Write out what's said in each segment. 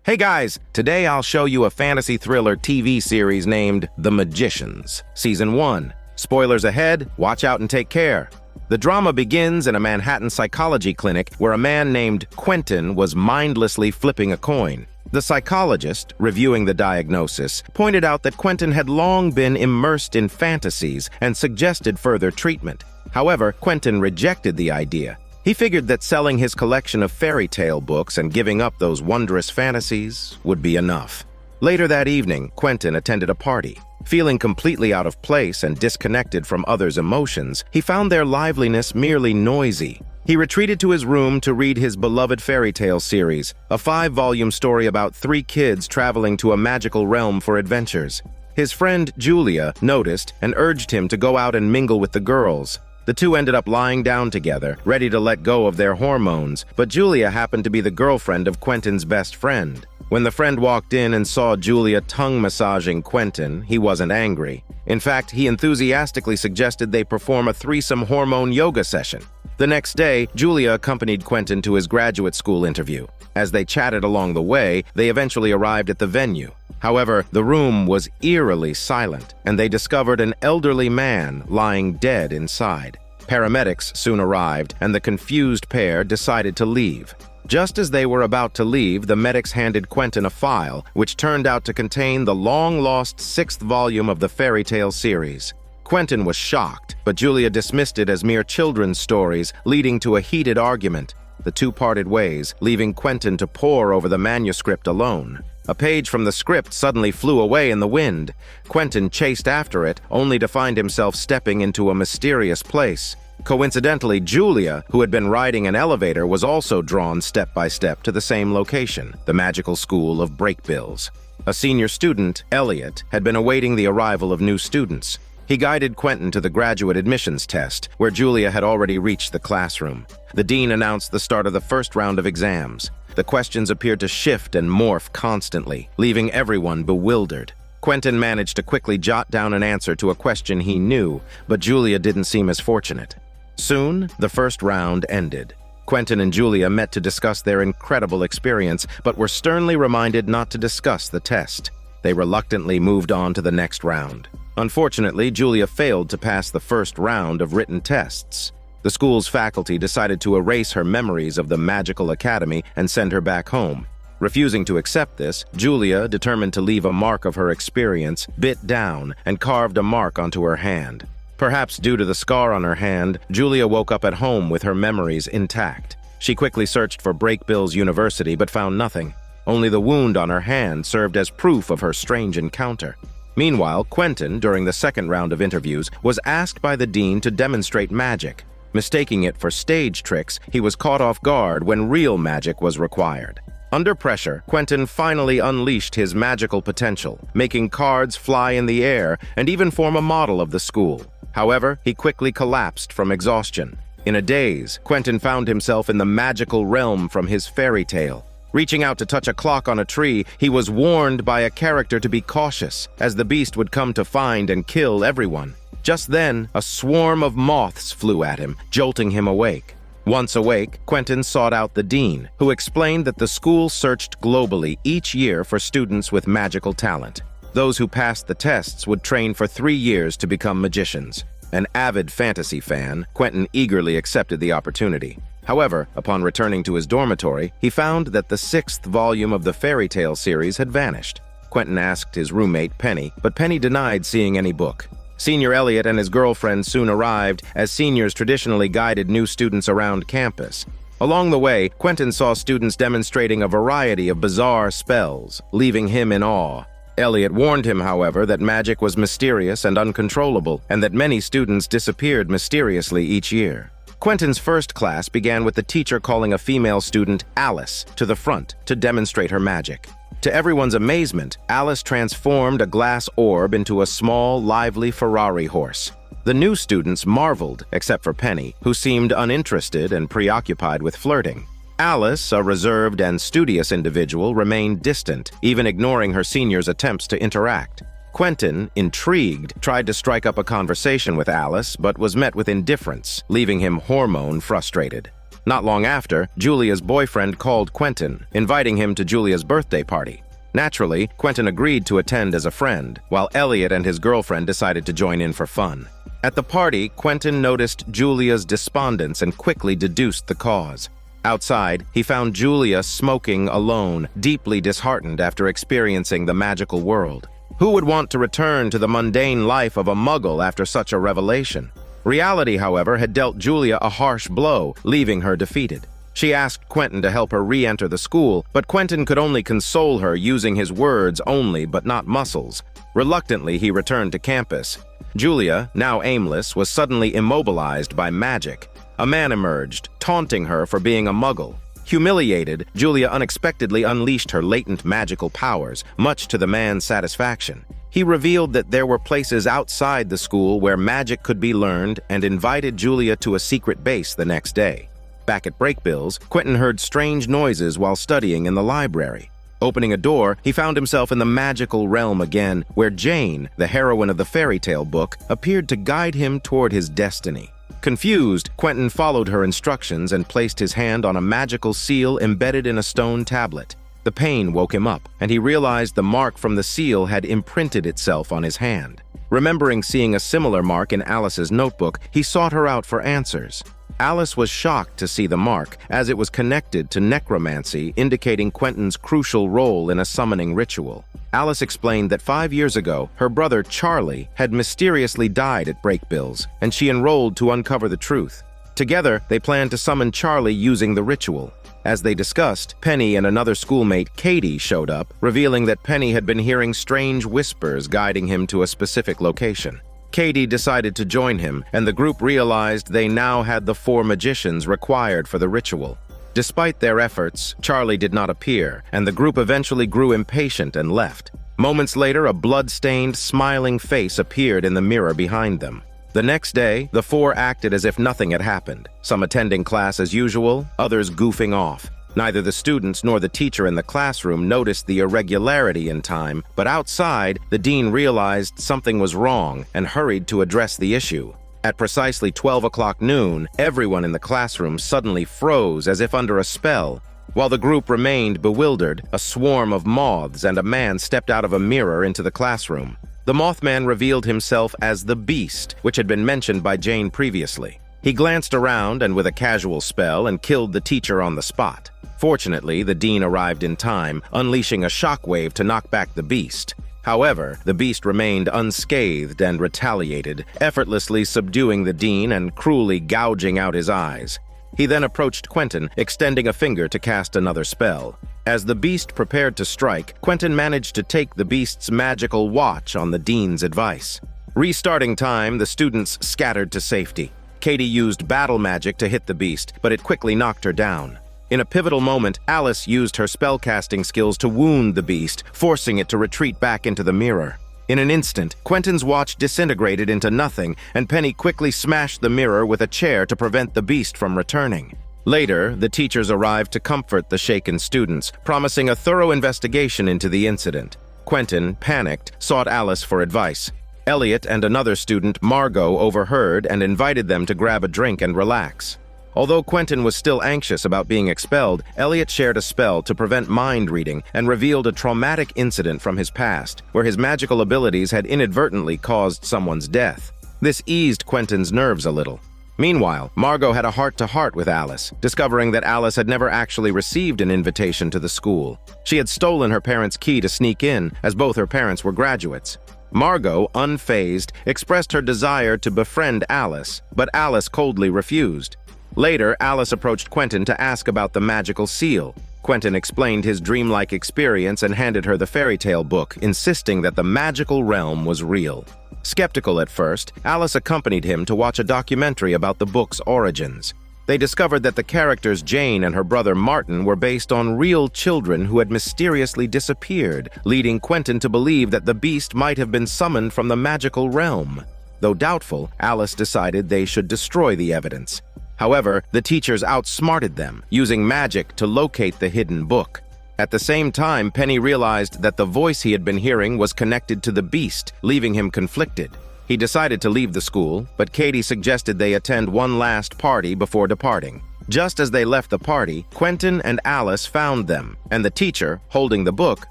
Hey guys, today I'll show you a fantasy thriller TV series named The Magicians, Season 1. Spoilers ahead, watch out and take care. The drama begins in a Manhattan psychology clinic where a man named Quentin was mindlessly flipping a coin. The psychologist, reviewing the diagnosis, pointed out that Quentin had long been immersed in fantasies and suggested further treatment. However, Quentin rejected the idea. He figured that selling his collection of fairy tale books and giving up those wondrous fantasies would be enough. Later that evening, Quentin attended a party. Feeling completely out of place and disconnected from others' emotions, he found their liveliness merely noisy. He retreated to his room to read his beloved fairy tale series, a 5-volume story about 3 kids traveling to a magical realm for adventures. His friend Julia noticed and urged him to go out and mingle with the girls. The two ended up lying down together, ready to let go of their hormones, but Julia happened to be the girlfriend of Quentin's best friend. When the friend walked in and saw Julia tongue-massaging Quentin, he wasn't angry. In fact, he enthusiastically suggested they perform a threesome hormone yoga session. The next day, Julia accompanied Quentin to his graduate school interview. As they chatted along the way, they eventually arrived at the venue. However, the room was eerily silent, and they discovered an elderly man lying dead inside. Paramedics soon arrived, and the confused pair decided to leave. Just as they were about to leave, the medics handed Quentin a file, which turned out to contain the long-lost 6th volume of the fairy tale series. Quentin was shocked, but Julia dismissed it as mere children's stories, leading to a heated argument. The two parted ways, leaving Quentin to pore over the manuscript alone. A page from the script suddenly flew away in the wind. Quentin chased after it, only to find himself stepping into a mysterious place. Coincidentally, Julia, who had been riding an elevator, was also drawn step by step to the same location, the magical school of Breakbills. A senior student, Elliot, had been awaiting the arrival of new students. He guided Quentin to the graduate admissions test, where Julia had already reached the classroom. The dean announced the start of the first round of exams. The questions appeared to shift and morph constantly, leaving everyone bewildered. Quentin managed to quickly jot down an answer to a question he knew, but Julia didn't seem as fortunate. Soon, the first round ended. Quentin and Julia met to discuss their incredible experience, but were sternly reminded not to discuss the test. They reluctantly moved on to the next round. Unfortunately, Julia failed to pass the first round of written tests. The school's faculty decided to erase her memories of the magical academy and send her back home. Refusing to accept this, Julia, determined to leave a mark of her experience, bit down and carved a mark onto her hand. Perhaps due to the scar on her hand, Julia woke up at home with her memories intact. She quickly searched for Breakbills University but found nothing. Only the wound on her hand served as proof of her strange encounter. Meanwhile, Quentin, during the second round of interviews, was asked by the dean to demonstrate magic. Mistaking it for stage tricks, he was caught off guard when real magic was required. Under pressure, Quentin finally unleashed his magical potential, making cards fly in the air and even form a model of the school. However, he quickly collapsed from exhaustion. In a daze, Quentin found himself in the magical realm from his fairy tale. Reaching out to touch a clock on a tree, he was warned by a character to be cautious, as the beast would come to find and kill everyone. Just then, a swarm of moths flew at him, jolting him awake. Once awake, Quentin sought out the dean, who explained that the school searched globally each year for students with magical talent. Those who passed the tests would train for 3 years to become magicians. An avid fantasy fan, Quentin eagerly accepted the opportunity. However, upon returning to his dormitory, he found that the 6th volume of the fairy tale series had vanished. Quentin asked his roommate, Penny, but Penny denied seeing any book. Senior Elliot and his girlfriend soon arrived, as seniors traditionally guided new students around campus. Along the way, Quentin saw students demonstrating a variety of bizarre spells, leaving him in awe. Elliot warned him, however, that magic was mysterious and uncontrollable, and that many students disappeared mysteriously each year. Quentin's first class began with the teacher calling a female student, Alice, to the front to demonstrate her magic. To everyone's amazement, Alice transformed a glass orb into a small, lively Ferrari horse. The new students marveled, except for Penny, who seemed uninterested and preoccupied with flirting. Alice, a reserved and studious individual, remained distant, even ignoring her seniors' attempts to interact. Quentin, intrigued, tried to strike up a conversation with Alice, but was met with indifference, leaving him hormone frustrated. Not long after, Julia's boyfriend called Quentin, inviting him to Julia's birthday party. Naturally, Quentin agreed to attend as a friend, while Elliot and his girlfriend decided to join in for fun. At the party, Quentin noticed Julia's despondence and quickly deduced the cause. Outside, he found Julia smoking alone, deeply disheartened after experiencing the magical world. Who would want to return to the mundane life of a muggle after such a revelation? Reality, however, had dealt Julia a harsh blow, leaving her defeated. She asked Quentin to help her re-enter the school, but Quentin could only console her using his words only but not muscles. Reluctantly, he returned to campus. Julia, now aimless, was suddenly immobilized by magic. A man emerged, taunting her for being a muggle. Humiliated, Julia unexpectedly unleashed her latent magical powers, much to the man's satisfaction. He revealed that there were places outside the school where magic could be learned and invited Julia to a secret base the next day. Back at Breakbills, Quentin heard strange noises while studying in the library. Opening a door, he found himself in the magical realm again, where Jane, the heroine of the fairy tale book, appeared to guide him toward his destiny. Confused, Quentin followed her instructions and placed his hand on a magical seal embedded in a stone tablet. The pain woke him up, and he realized the mark from the seal had imprinted itself on his hand. Remembering seeing a similar mark in Alice's notebook, he sought her out for answers. Alice was shocked to see the mark, as it was connected to necromancy, indicating Quentin's crucial role in a summoning ritual. Alice explained that 5 years ago, her brother Charlie had mysteriously died at Breakbills, and she enrolled to uncover the truth. Together, they planned to summon Charlie using the ritual. As they discussed, Penny and another schoolmate, Katie, showed up, revealing that Penny had been hearing strange whispers guiding him to a specific location. Katie decided to join him, and the group realized they now had the 4 magicians required for the ritual. Despite their efforts, Charlie did not appear, and the group eventually grew impatient and left. Moments later, a blood-stained, smiling face appeared in the mirror behind them. The next day, the 4 acted as if nothing had happened, some attending class as usual, others goofing off. Neither the students nor the teacher in the classroom noticed the irregularity in time, but outside, the dean realized something was wrong and hurried to address the issue. At precisely 12 o'clock noon, everyone in the classroom suddenly froze as if under a spell. While the group remained bewildered, a swarm of moths and a man stepped out of a mirror into the classroom. The Mothman revealed himself as the Beast, which had been mentioned by Jane previously. He glanced around and with a casual spell and killed the teacher on the spot. Fortunately, the dean arrived in time, unleashing a shockwave to knock back the Beast. However, the Beast remained unscathed and retaliated, effortlessly subduing the dean and cruelly gouging out his eyes. He then approached Quentin, extending a finger to cast another spell. As the Beast prepared to strike, Quentin managed to take the Beast's magical watch on the dean's advice. Restarting time, the students scattered to safety. Katie used battle magic to hit the Beast, but it quickly knocked her down. In a pivotal moment, Alice used her spellcasting skills to wound the Beast, forcing it to retreat back into the mirror. In an instant, Quentin's watch disintegrated into nothing, and Penny quickly smashed the mirror with a chair to prevent the Beast from returning. Later, the teachers arrived to comfort the shaken students, promising a thorough investigation into the incident. Quentin, panicked, sought Alice for advice. Elliot and another student, Margot, overheard and invited them to grab a drink and relax. Although Quentin was still anxious about being expelled, Elliot shared a spell to prevent mind reading and revealed a traumatic incident from his past, where his magical abilities had inadvertently caused someone's death. This eased Quentin's nerves a little. Meanwhile, Margot had a heart-to-heart with Alice, discovering that Alice had never actually received an invitation to the school. She had stolen her parents' key to sneak in, as both her parents were graduates. Margot, unfazed, expressed her desire to befriend Alice, but Alice coldly refused. Later, Alice approached Quentin to ask about the magical seal. Quentin explained his dreamlike experience and handed her the fairy tale book, insisting that the magical realm was real. Skeptical at first, Alice accompanied him to watch a documentary about the book's origins. They discovered that the characters Jane and her brother Martin were based on real children who had mysteriously disappeared, leading Quentin to believe that the Beast might have been summoned from the magical realm. Though doubtful, Alice decided they should destroy the evidence. However, the teachers outsmarted them, using magic to locate the hidden book. At the same time, Penny realized that the voice he had been hearing was connected to the beast, leaving him conflicted. He decided to leave the school, but Katie suggested they attend one last party before departing. Just as they left the party, Quentin and Alice found them, and the teacher, holding the book,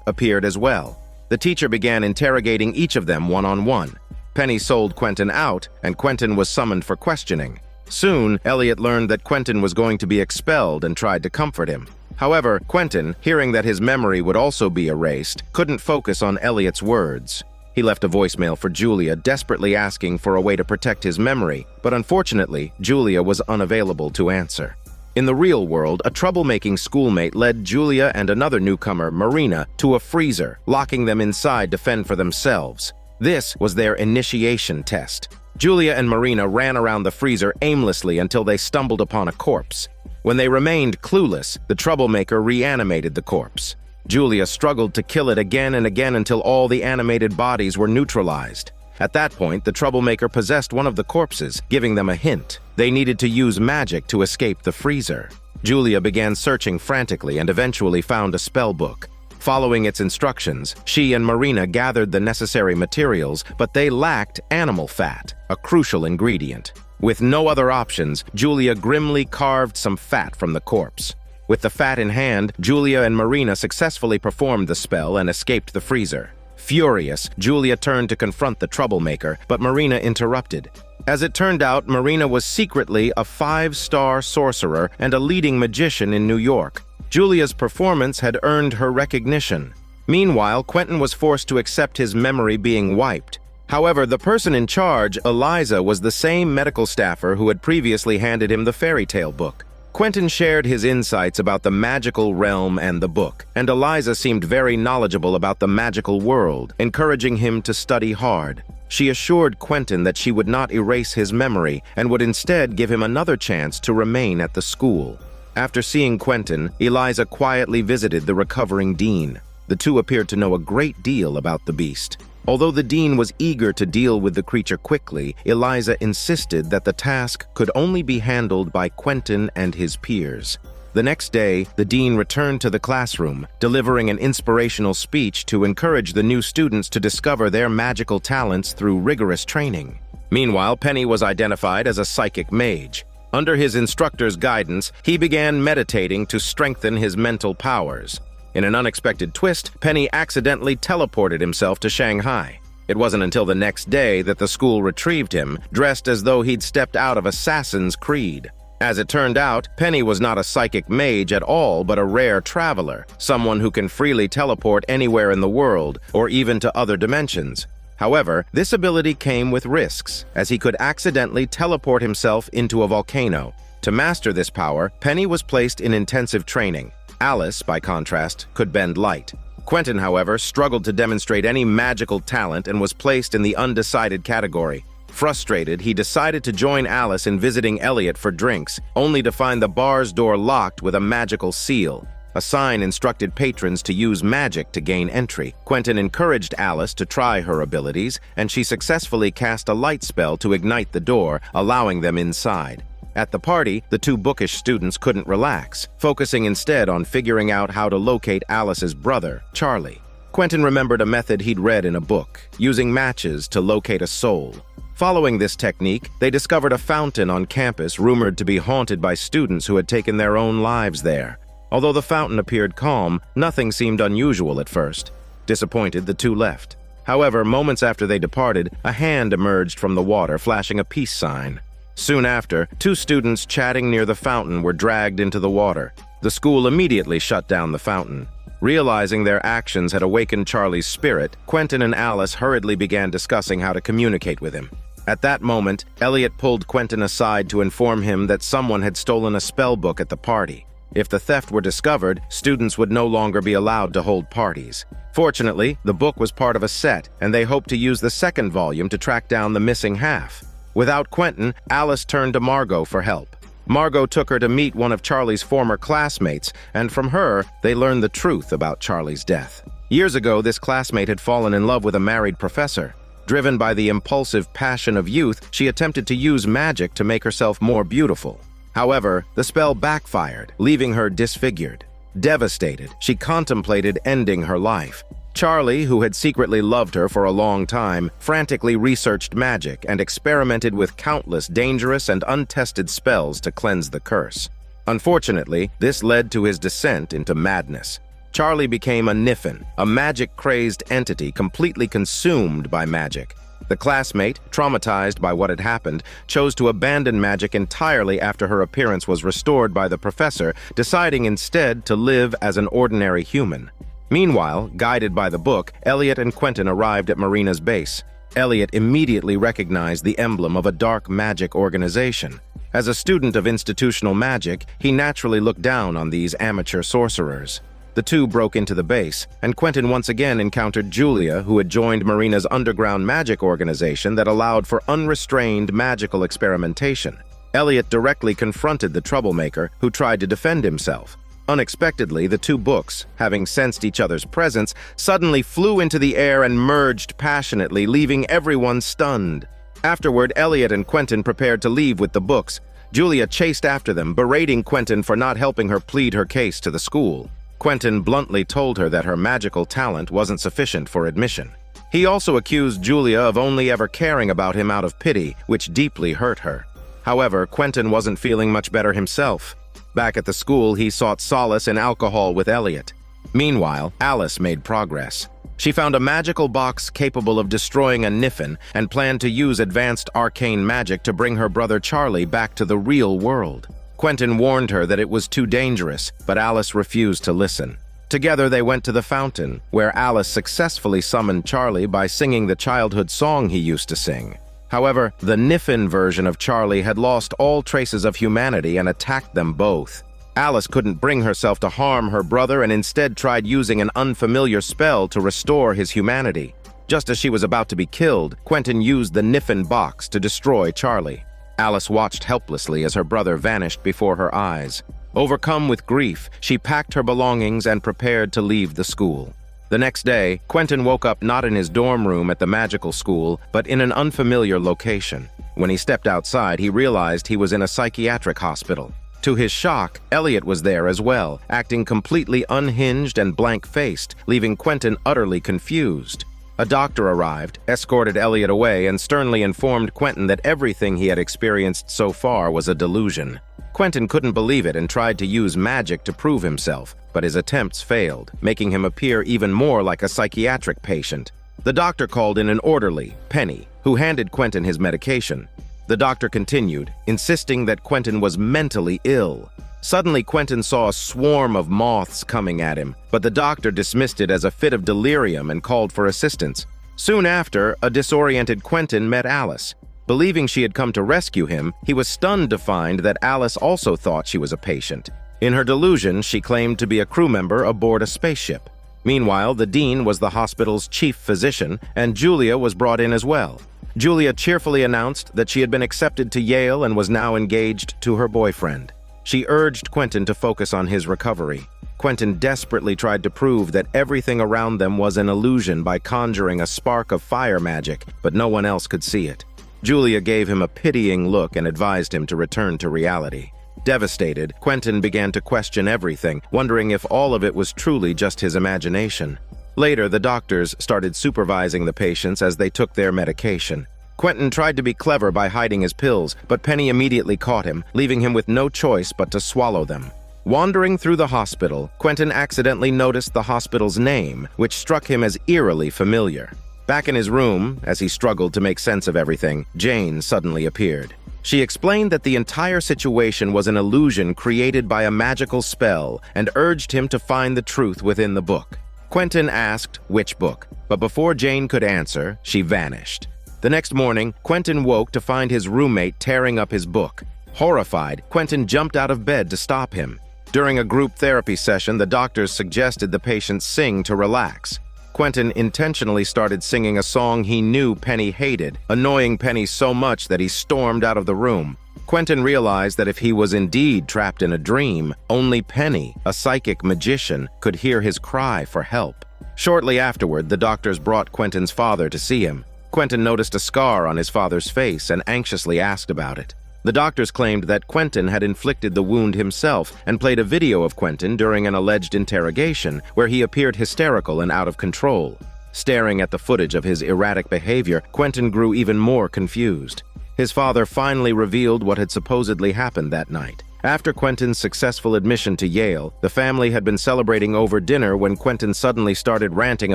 appeared as well. The teacher began interrogating each of them one-on-one. Penny sold Quentin out, and Quentin was summoned for questioning. Soon, Elliot learned that Quentin was going to be expelled and tried to comfort him. However, Quentin, hearing that his memory would also be erased, couldn't focus on Elliot's words. He left a voicemail for Julia, desperately asking for a way to protect his memory, but unfortunately, Julia was unavailable to answer. In the real world, a troublemaking schoolmate led Julia and another newcomer, Marina, to a freezer, locking them inside to fend for themselves. This was their initiation test. Julia and Marina ran around the freezer aimlessly until they stumbled upon a corpse. When they remained clueless, the troublemaker reanimated the corpse. Julia struggled to kill it again and again until all the animated bodies were neutralized. At that point, the troublemaker possessed one of the corpses, giving them a hint. They needed to use magic to escape the freezer. Julia began searching frantically and eventually found a spell book. Following its instructions, she and Marina gathered the necessary materials, but they lacked animal fat, a crucial ingredient. With no other options, Julia grimly carved some fat from the corpse. With the fat in hand, Julia and Marina successfully performed the spell and escaped the freezer. Furious, Julia turned to confront the troublemaker, but Marina interrupted. As it turned out, Marina was secretly a 5-star sorcerer and a leading magician in New York. Julia's performance had earned her recognition. Meanwhile, Quentin was forced to accept his memory being wiped. However, the person in charge, Eliza, was the same medical staffer who had previously handed him the fairy tale book. Quentin shared his insights about the magical realm and the book, and Eliza seemed very knowledgeable about the magical world, encouraging him to study hard. She assured Quentin that she would not erase his memory and would instead give him another chance to remain at the school. After seeing Quentin, Eliza quietly visited the recovering dean. The two appeared to know a great deal about the beast. Although the dean was eager to deal with the creature quickly, Eliza insisted that the task could only be handled by Quentin and his peers. The next day, the dean returned to the classroom, delivering an inspirational speech to encourage the new students to discover their magical talents through rigorous training. Meanwhile, Penny was identified as a psychic mage. Under his instructor's guidance, he began meditating to strengthen his mental powers. In an unexpected twist, Penny accidentally teleported himself to Shanghai. It wasn't until the next day that the school retrieved him, dressed as though he'd stepped out of Assassin's Creed. As it turned out, Penny was not a psychic mage at all, but a rare traveler, someone who can freely teleport anywhere in the world, or even to other dimensions. However, this ability came with risks, as he could accidentally teleport himself into a volcano. To master this power, Penny was placed in intensive training. Alice, by contrast, could bend light. Quentin, however, struggled to demonstrate any magical talent and was placed in the undecided category. Frustrated, he decided to join Alice in visiting Elliot for drinks, only to find the bar's door locked with a magical seal. A sign instructed patrons to use magic to gain entry. Quentin encouraged Alice to try her abilities, and she successfully cast a light spell to ignite the door, allowing them inside. At the party, the two bookish students couldn't relax, focusing instead on figuring out how to locate Alice's brother, Charlie. Quentin remembered a method he'd read in a book, using matches to locate a soul. Following this technique, they discovered a fountain on campus rumored to be haunted by students who had taken their own lives there. Although the fountain appeared calm, nothing seemed unusual at first. Disappointed, the two left. However, moments after they departed, a hand emerged from the water, flashing a peace sign. Soon after, two students chatting near the fountain were dragged into the water. The school immediately shut down the fountain. Realizing their actions had awakened Charlie's spirit, Quentin and Alice hurriedly began discussing how to communicate with him. At that moment, Elliot pulled Quentin aside to inform him that someone had stolen a spell book at the party. If the theft were discovered, students would no longer be allowed to hold parties. Fortunately, the book was part of a set, and they hoped to use the second volume to track down the missing half. Without Quentin, Alice turned to Margot for help. Margot took her to meet one of Charlie's former classmates, and from her, they learned the truth about Charlie's death. Years ago, this classmate had fallen in love with a married professor. Driven by the impulsive passion of youth, she attempted to use magic to make herself more beautiful. However, the spell backfired, leaving her disfigured. Devastated, she contemplated ending her life. Charlie, who had secretly loved her for a long time, frantically researched magic and experimented with countless dangerous and untested spells to cleanse the curse. Unfortunately, this led to his descent into madness. Charlie became a Niffin, a magic-crazed entity completely consumed by magic. The classmate, traumatized by what had happened, chose to abandon magic entirely after her appearance was restored by the professor, deciding instead to live as an ordinary human. Meanwhile, guided by the book, Elliot and Quentin arrived at Marina's base. Elliot immediately recognized the emblem of a dark magic organization. As a student of institutional magic, he naturally looked down on these amateur sorcerers. The two broke into the base, and Quentin once again encountered Julia, who had joined Marina's underground magic organization that allowed for unrestrained magical experimentation. Elliot directly confronted the troublemaker, who tried to defend himself. Unexpectedly, the two books, having sensed each other's presence, suddenly flew into the air and merged passionately, leaving everyone stunned. Afterward, Elliot and Quentin prepared to leave with the books. Julia chased after them, berating Quentin for not helping her plead her case to the school. Quentin bluntly told her that her magical talent wasn't sufficient for admission. He also accused Julia of only ever caring about him out of pity, which deeply hurt her. However, Quentin wasn't feeling much better himself. Back at the school, he sought solace in alcohol with Elliot. Meanwhile, Alice made progress. She found a magical box capable of destroying a Niffin and planned to use advanced arcane magic to bring her brother Charlie back to the real world. Quentin warned her that it was too dangerous, but Alice refused to listen. Together they went to the fountain, where Alice successfully summoned Charlie by singing the childhood song he used to sing. However, the Niffin version of Charlie had lost all traces of humanity and attacked them both. Alice couldn't bring herself to harm her brother and instead tried using an unfamiliar spell to restore his humanity. Just as she was about to be killed, Quentin used the Niffin box to destroy Charlie. Alice watched helplessly as her brother vanished before her eyes. Overcome with grief, she packed her belongings and prepared to leave the school. The next day, Quentin woke up not in his dorm room at the magical school, but in an unfamiliar location. When he stepped outside, he realized he was in a psychiatric hospital. To his shock, Elliot was there as well, acting completely unhinged and blank-faced, leaving Quentin utterly confused. A doctor arrived, escorted Elliot away, and sternly informed Quentin that everything he had experienced so far was a delusion. Quentin couldn't believe it and tried to use magic to prove himself, but his attempts failed, making him appear even more like a psychiatric patient. The doctor called in an orderly, Penny, who handed Quentin his medication. The doctor continued, insisting that Quentin was mentally ill. Suddenly, Quentin saw a swarm of moths coming at him, but the doctor dismissed it as a fit of delirium and called for assistance. Soon after, a disoriented Quentin met Alice. Believing she had come to rescue him, he was stunned to find that Alice also thought she was a patient. In her delusion, she claimed to be a crew member aboard a spaceship. Meanwhile, the dean was the hospital's chief physician, and Julia was brought in as well. Julia cheerfully announced that she had been accepted to Yale and was now engaged to her boyfriend. She urged Quentin to focus on his recovery. Quentin desperately tried to prove that everything around them was an illusion by conjuring a spark of fire magic, but no one else could see it. Julia gave him a pitying look and advised him to return to reality. Devastated, Quentin began to question everything, wondering if all of it was truly just his imagination. Later, the doctors started supervising the patients as they took their medication. Quentin tried to be clever by hiding his pills, but Penny immediately caught him, leaving him with no choice but to swallow them. Wandering through the hospital, Quentin accidentally noticed the hospital's name, which struck him as eerily familiar. Back in his room, as he struggled to make sense of everything, Jane suddenly appeared. She explained that the entire situation was an illusion created by a magical spell and urged him to find the truth within the book. Quentin asked which book, but before Jane could answer, she vanished. The next morning, Quentin woke to find his roommate tearing up his book. Horrified, Quentin jumped out of bed to stop him. During a group therapy session, the doctors suggested the patients sing to relax. Quentin intentionally started singing a song he knew Penny hated, annoying Penny so much that he stormed out of the room. Quentin realized that if he was indeed trapped in a dream, only Penny, a psychic magician, could hear his cry for help. Shortly afterward, the doctors brought Quentin's father to see him. Quentin noticed a scar on his father's face and anxiously asked about it. The doctors claimed that Quentin had inflicted the wound himself and played a video of Quentin during an alleged interrogation where he appeared hysterical and out of control. Staring at the footage of his erratic behavior, Quentin grew even more confused. His father finally revealed what had supposedly happened that night. After Quentin's successful admission to Yale, the family had been celebrating over dinner when Quentin suddenly started ranting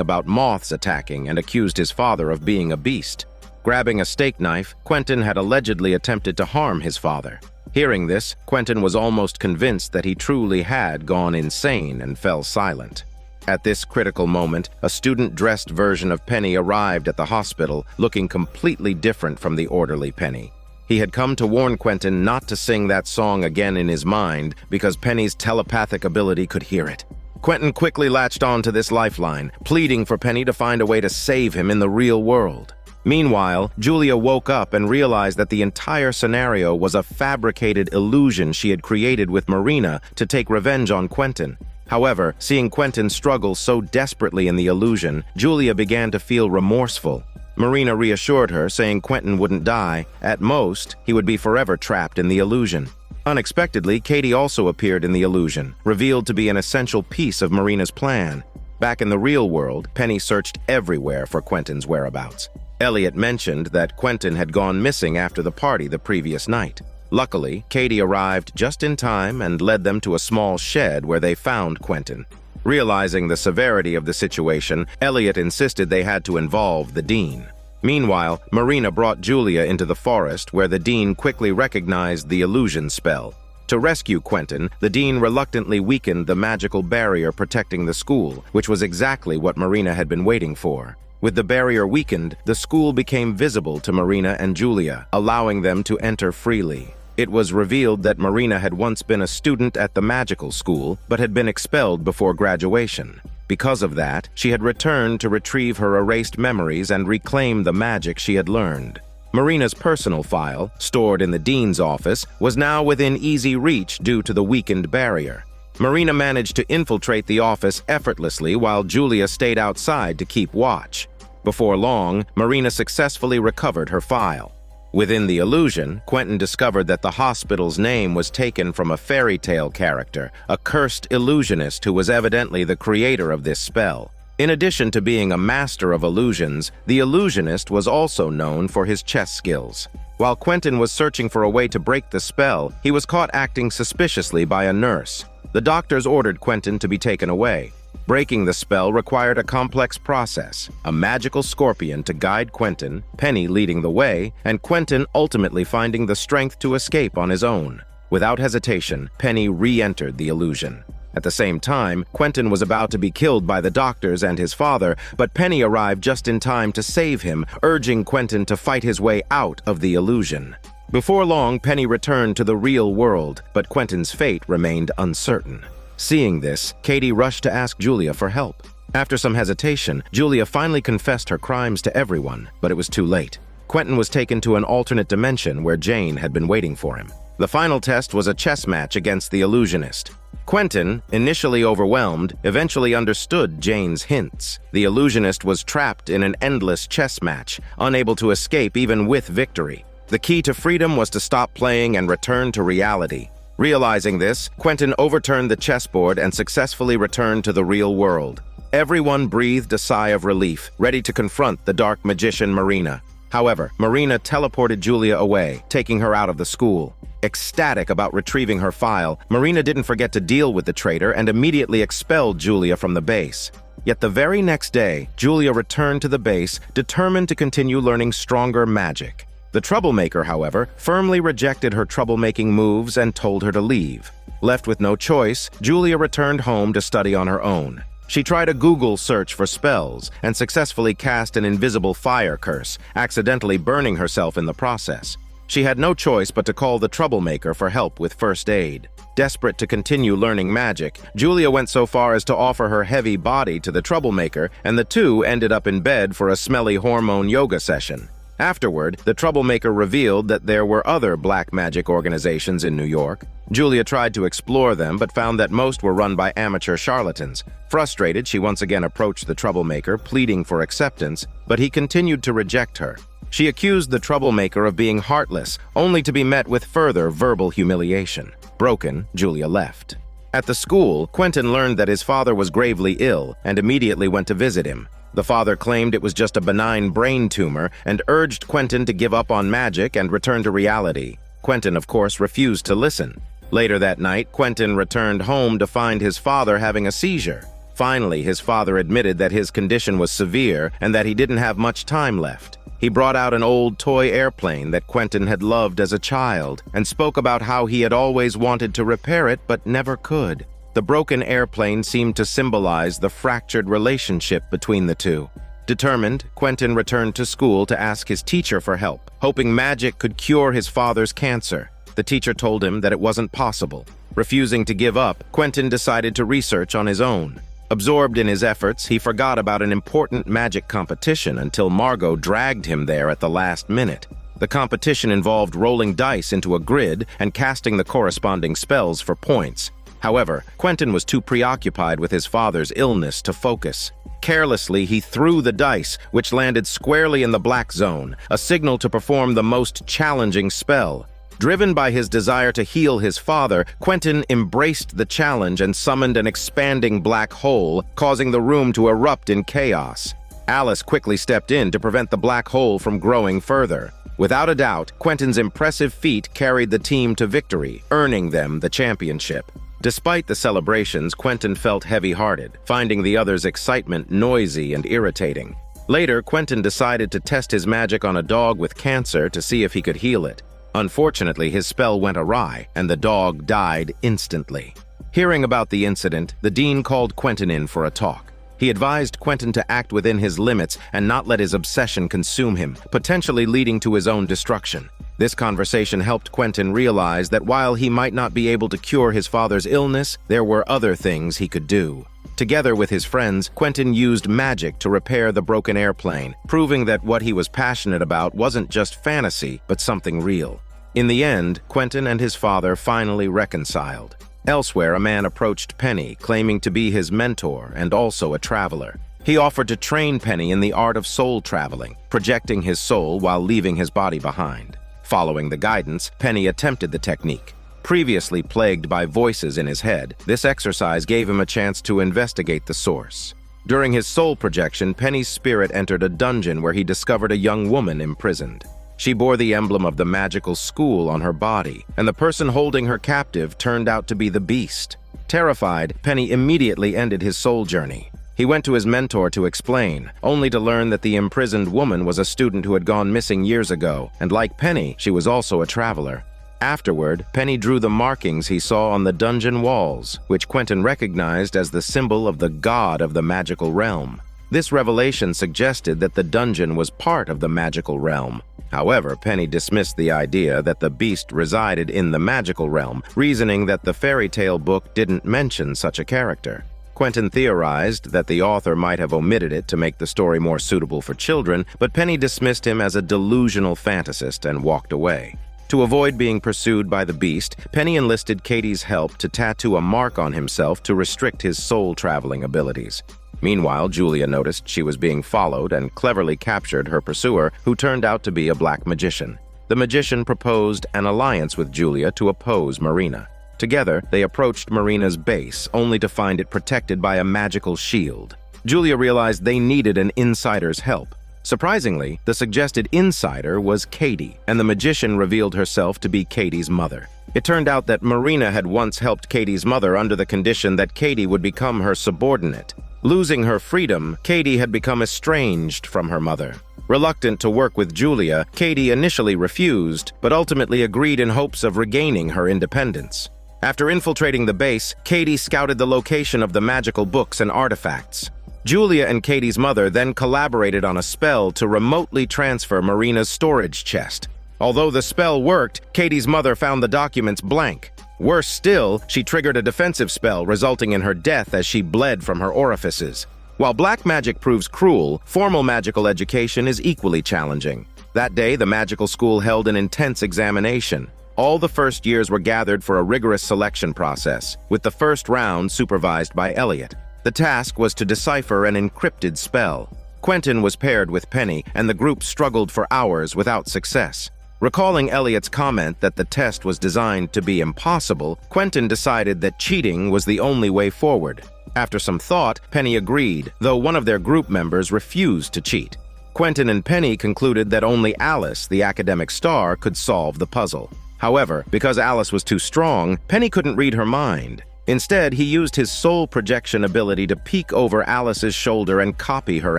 about moths attacking and accused his father of being a beast. Grabbing a steak knife, Quentin had allegedly attempted to harm his father. Hearing this, Quentin was almost convinced that he truly had gone insane and fell silent. At this critical moment, a student-dressed version of Penny arrived at the hospital, looking completely different from the orderly Penny. He had come to warn Quentin not to sing that song again in his mind because Penny's telepathic ability could hear it. Quentin quickly latched on to this lifeline, pleading for Penny to find a way to save him in the real world. Meanwhile, Julia woke up and realized that the entire scenario was a fabricated illusion she had created with Marina to take revenge on Quentin. However, seeing Quentin struggle so desperately in the illusion, Julia began to feel remorseful. Marina reassured her, saying Quentin wouldn't die. At most, he would be forever trapped in the illusion. Unexpectedly, Katie also appeared in the illusion, revealed to be an essential piece of Marina's plan. Back in the real world, Penny searched everywhere for Quentin's whereabouts. Elliot mentioned that Quentin had gone missing after the party the previous night. Luckily, Katie arrived just in time and led them to a small shed where they found Quentin. Realizing the severity of the situation, Elliot insisted they had to involve the dean. Meanwhile, Marina brought Julia into the forest where the dean quickly recognized the illusion spell. To rescue Quentin, the dean reluctantly weakened the magical barrier protecting the school, which was exactly what Marina had been waiting for. With the barrier weakened, the school became visible to Marina and Julia, allowing them to enter freely. It was revealed that Marina had once been a student at the magical school, but had been expelled before graduation. Because of that, she had returned to retrieve her erased memories and reclaim the magic she had learned. Marina's personal file, stored in the dean's office, was now within easy reach due to the weakened barrier. Marina managed to infiltrate the office effortlessly while Julia stayed outside to keep watch. Before long, Marina successfully recovered her file. Within the illusion, Quentin discovered that the hospital's name was taken from a fairy tale character, a cursed illusionist who was evidently the creator of this spell. In addition to being a master of illusions, the illusionist was also known for his chess skills. While Quentin was searching for a way to break the spell, he was caught acting suspiciously by a nurse. The doctors ordered Quentin to be taken away. Breaking the spell required a complex process, a magical scorpion to guide Quentin, Penny leading the way, and Quentin ultimately finding the strength to escape on his own. Without hesitation, Penny re-entered the illusion. At the same time, Quentin was about to be killed by the doctors and his father, but Penny arrived just in time to save him, urging Quentin to fight his way out of the illusion. Before long, Penny returned to the real world, but Quentin's fate remained uncertain. Seeing this, Katie rushed to ask Julia for help. After some hesitation, Julia finally confessed her crimes to everyone, but it was too late. Quentin was taken to an alternate dimension where Jane had been waiting for him. The final test was a chess match against the illusionist. Quentin, initially overwhelmed, eventually understood Jane's hints. The illusionist was trapped in an endless chess match, unable to escape even with victory. The key to freedom was to stop playing and return to reality. Realizing this, Quentin overturned the chessboard and successfully returned to the real world. Everyone breathed a sigh of relief, ready to confront the dark magician Marina. However, Marina teleported Julia away, taking her out of the school. Ecstatic about retrieving her file, Marina didn't forget to deal with the traitor and immediately expelled Julia from the base. Yet the very next day, Julia returned to the base, determined to continue learning stronger magic. The troublemaker, however, firmly rejected her troublemaking moves and told her to leave. Left with no choice, Julia returned home to study on her own. She tried a Google search for spells and successfully cast an invisible fire curse, accidentally burning herself in the process. She had no choice but to call the troublemaker for help with first aid. Desperate to continue learning magic, Julia went so far as to offer her heavy body to the troublemaker, and the two ended up in bed for a smelly hormone yoga session. Afterward, the troublemaker revealed that there were other black magic organizations in New York. Julia tried to explore them, but found that most were run by amateur charlatans. Frustrated, she once again approached the troublemaker, pleading for acceptance, but he continued to reject her. She accused the troublemaker of being heartless, only to be met with further verbal humiliation. Broken, Julia left. At the school, Quentin learned that his father was gravely ill and immediately went to visit him. The father claimed it was just a benign brain tumor and urged Quentin to give up on magic and return to reality. Quentin, of course, refused to listen. Later that night, Quentin returned home to find his father having a seizure. Finally, his father admitted that his condition was severe and that he didn't have much time left. He brought out an old toy airplane that Quentin had loved as a child and spoke about how he had always wanted to repair it but never could. The broken airplane seemed to symbolize the fractured relationship between the two. Determined, Quentin returned to school to ask his teacher for help, hoping magic could cure his father's cancer. The teacher told him that it wasn't possible. Refusing to give up, Quentin decided to research on his own. Absorbed in his efforts, he forgot about an important magic competition until Margot dragged him there at the last minute. The competition involved rolling dice into a grid and casting the corresponding spells for points. However, Quentin was too preoccupied with his father's illness to focus. Carelessly, he threw the dice, which landed squarely in the black zone, a signal to perform the most challenging spell. Driven by his desire to heal his father, Quentin embraced the challenge and summoned an expanding black hole, causing the room to erupt in chaos. Alice quickly stepped in to prevent the black hole from growing further. Without a doubt, Quentin's impressive feat carried the team to victory, earning them the championship. Despite the celebrations, Quentin felt heavy-hearted, finding the others' excitement noisy and irritating. Later, Quentin decided to test his magic on a dog with cancer to see if he could heal it. Unfortunately, his spell went awry, and the dog died instantly. Hearing about the incident, the dean called Quentin in for a talk. He advised Quentin to act within his limits and not let his obsession consume him, potentially leading to his own destruction. This conversation helped Quentin realize that while he might not be able to cure his father's illness, there were other things he could do. Together with his friends, Quentin used magic to repair the broken airplane, proving that what he was passionate about wasn't just fantasy, but something real. In the end, Quentin and his father finally reconciled. Elsewhere, a man approached Penny, claiming to be his mentor and also a traveler. He offered to train Penny in the art of soul traveling, projecting his soul while leaving his body behind. Following the guidance, Penny attempted the technique. Previously plagued by voices in his head, this exercise gave him a chance to investigate the source. During his soul projection, Penny's spirit entered a dungeon where he discovered a young woman imprisoned. She bore the emblem of the magical school on her body, and the person holding her captive turned out to be the Beast. Terrified, Penny immediately ended his soul journey. He went to his mentor to explain, only to learn that the imprisoned woman was a student who had gone missing years ago, and like Penny, she was also a traveler. Afterward, Penny drew the markings he saw on the dungeon walls, which Quentin recognized as the symbol of the god of the magical realm. This revelation suggested that the dungeon was part of the magical realm. However, Penny dismissed the idea that the beast resided in the magical realm, reasoning that the fairy tale book didn't mention such a character. Quentin theorized that the author might have omitted it to make the story more suitable for children, but Penny dismissed him as a delusional fantasist and walked away. To avoid being pursued by the beast, Penny enlisted Katie's help to tattoo a mark on himself to restrict his soul-traveling abilities. Meanwhile, Julia noticed she was being followed and cleverly captured her pursuer, who turned out to be a black magician. The magician proposed an alliance with Julia to oppose Marina. Together, they approached Marina's base, only to find it protected by a magical shield. Julia realized they needed an insider's help. Surprisingly, the suggested insider was Katie, and the magician revealed herself to be Katie's mother. It turned out that Marina had once helped Katie's mother under the condition that Katie would become her subordinate. Losing her freedom, Katie had become estranged from her mother. Reluctant to work with Julia, Katie initially refused, but ultimately agreed in hopes of regaining her independence. After infiltrating the base, Katie scouted the location of the magical books and artifacts. Julia and Katie's mother then collaborated on a spell to remotely transfer Marina's storage chest. Although the spell worked, Katie's mother found the documents blank. Worse still, she triggered a defensive spell, resulting in her death as she bled from her orifices. While black magic proves cruel, formal magical education is equally challenging. That day, the magical school held an intense examination. All the first years were gathered for a rigorous selection process, with the first round supervised by Elliot. The task was to decipher an encrypted spell. Quentin was paired with Penny, and the group struggled for hours without success. Recalling Elliot's comment that the test was designed to be impossible, Quentin decided that cheating was the only way forward. After some thought, Penny agreed, though one of their group members refused to cheat. Quentin and Penny concluded that only Alice, the academic star, could solve the puzzle. However, because Alice was too strong, Penny couldn't read her mind. Instead, he used his soul projection ability to peek over Alice's shoulder and copy her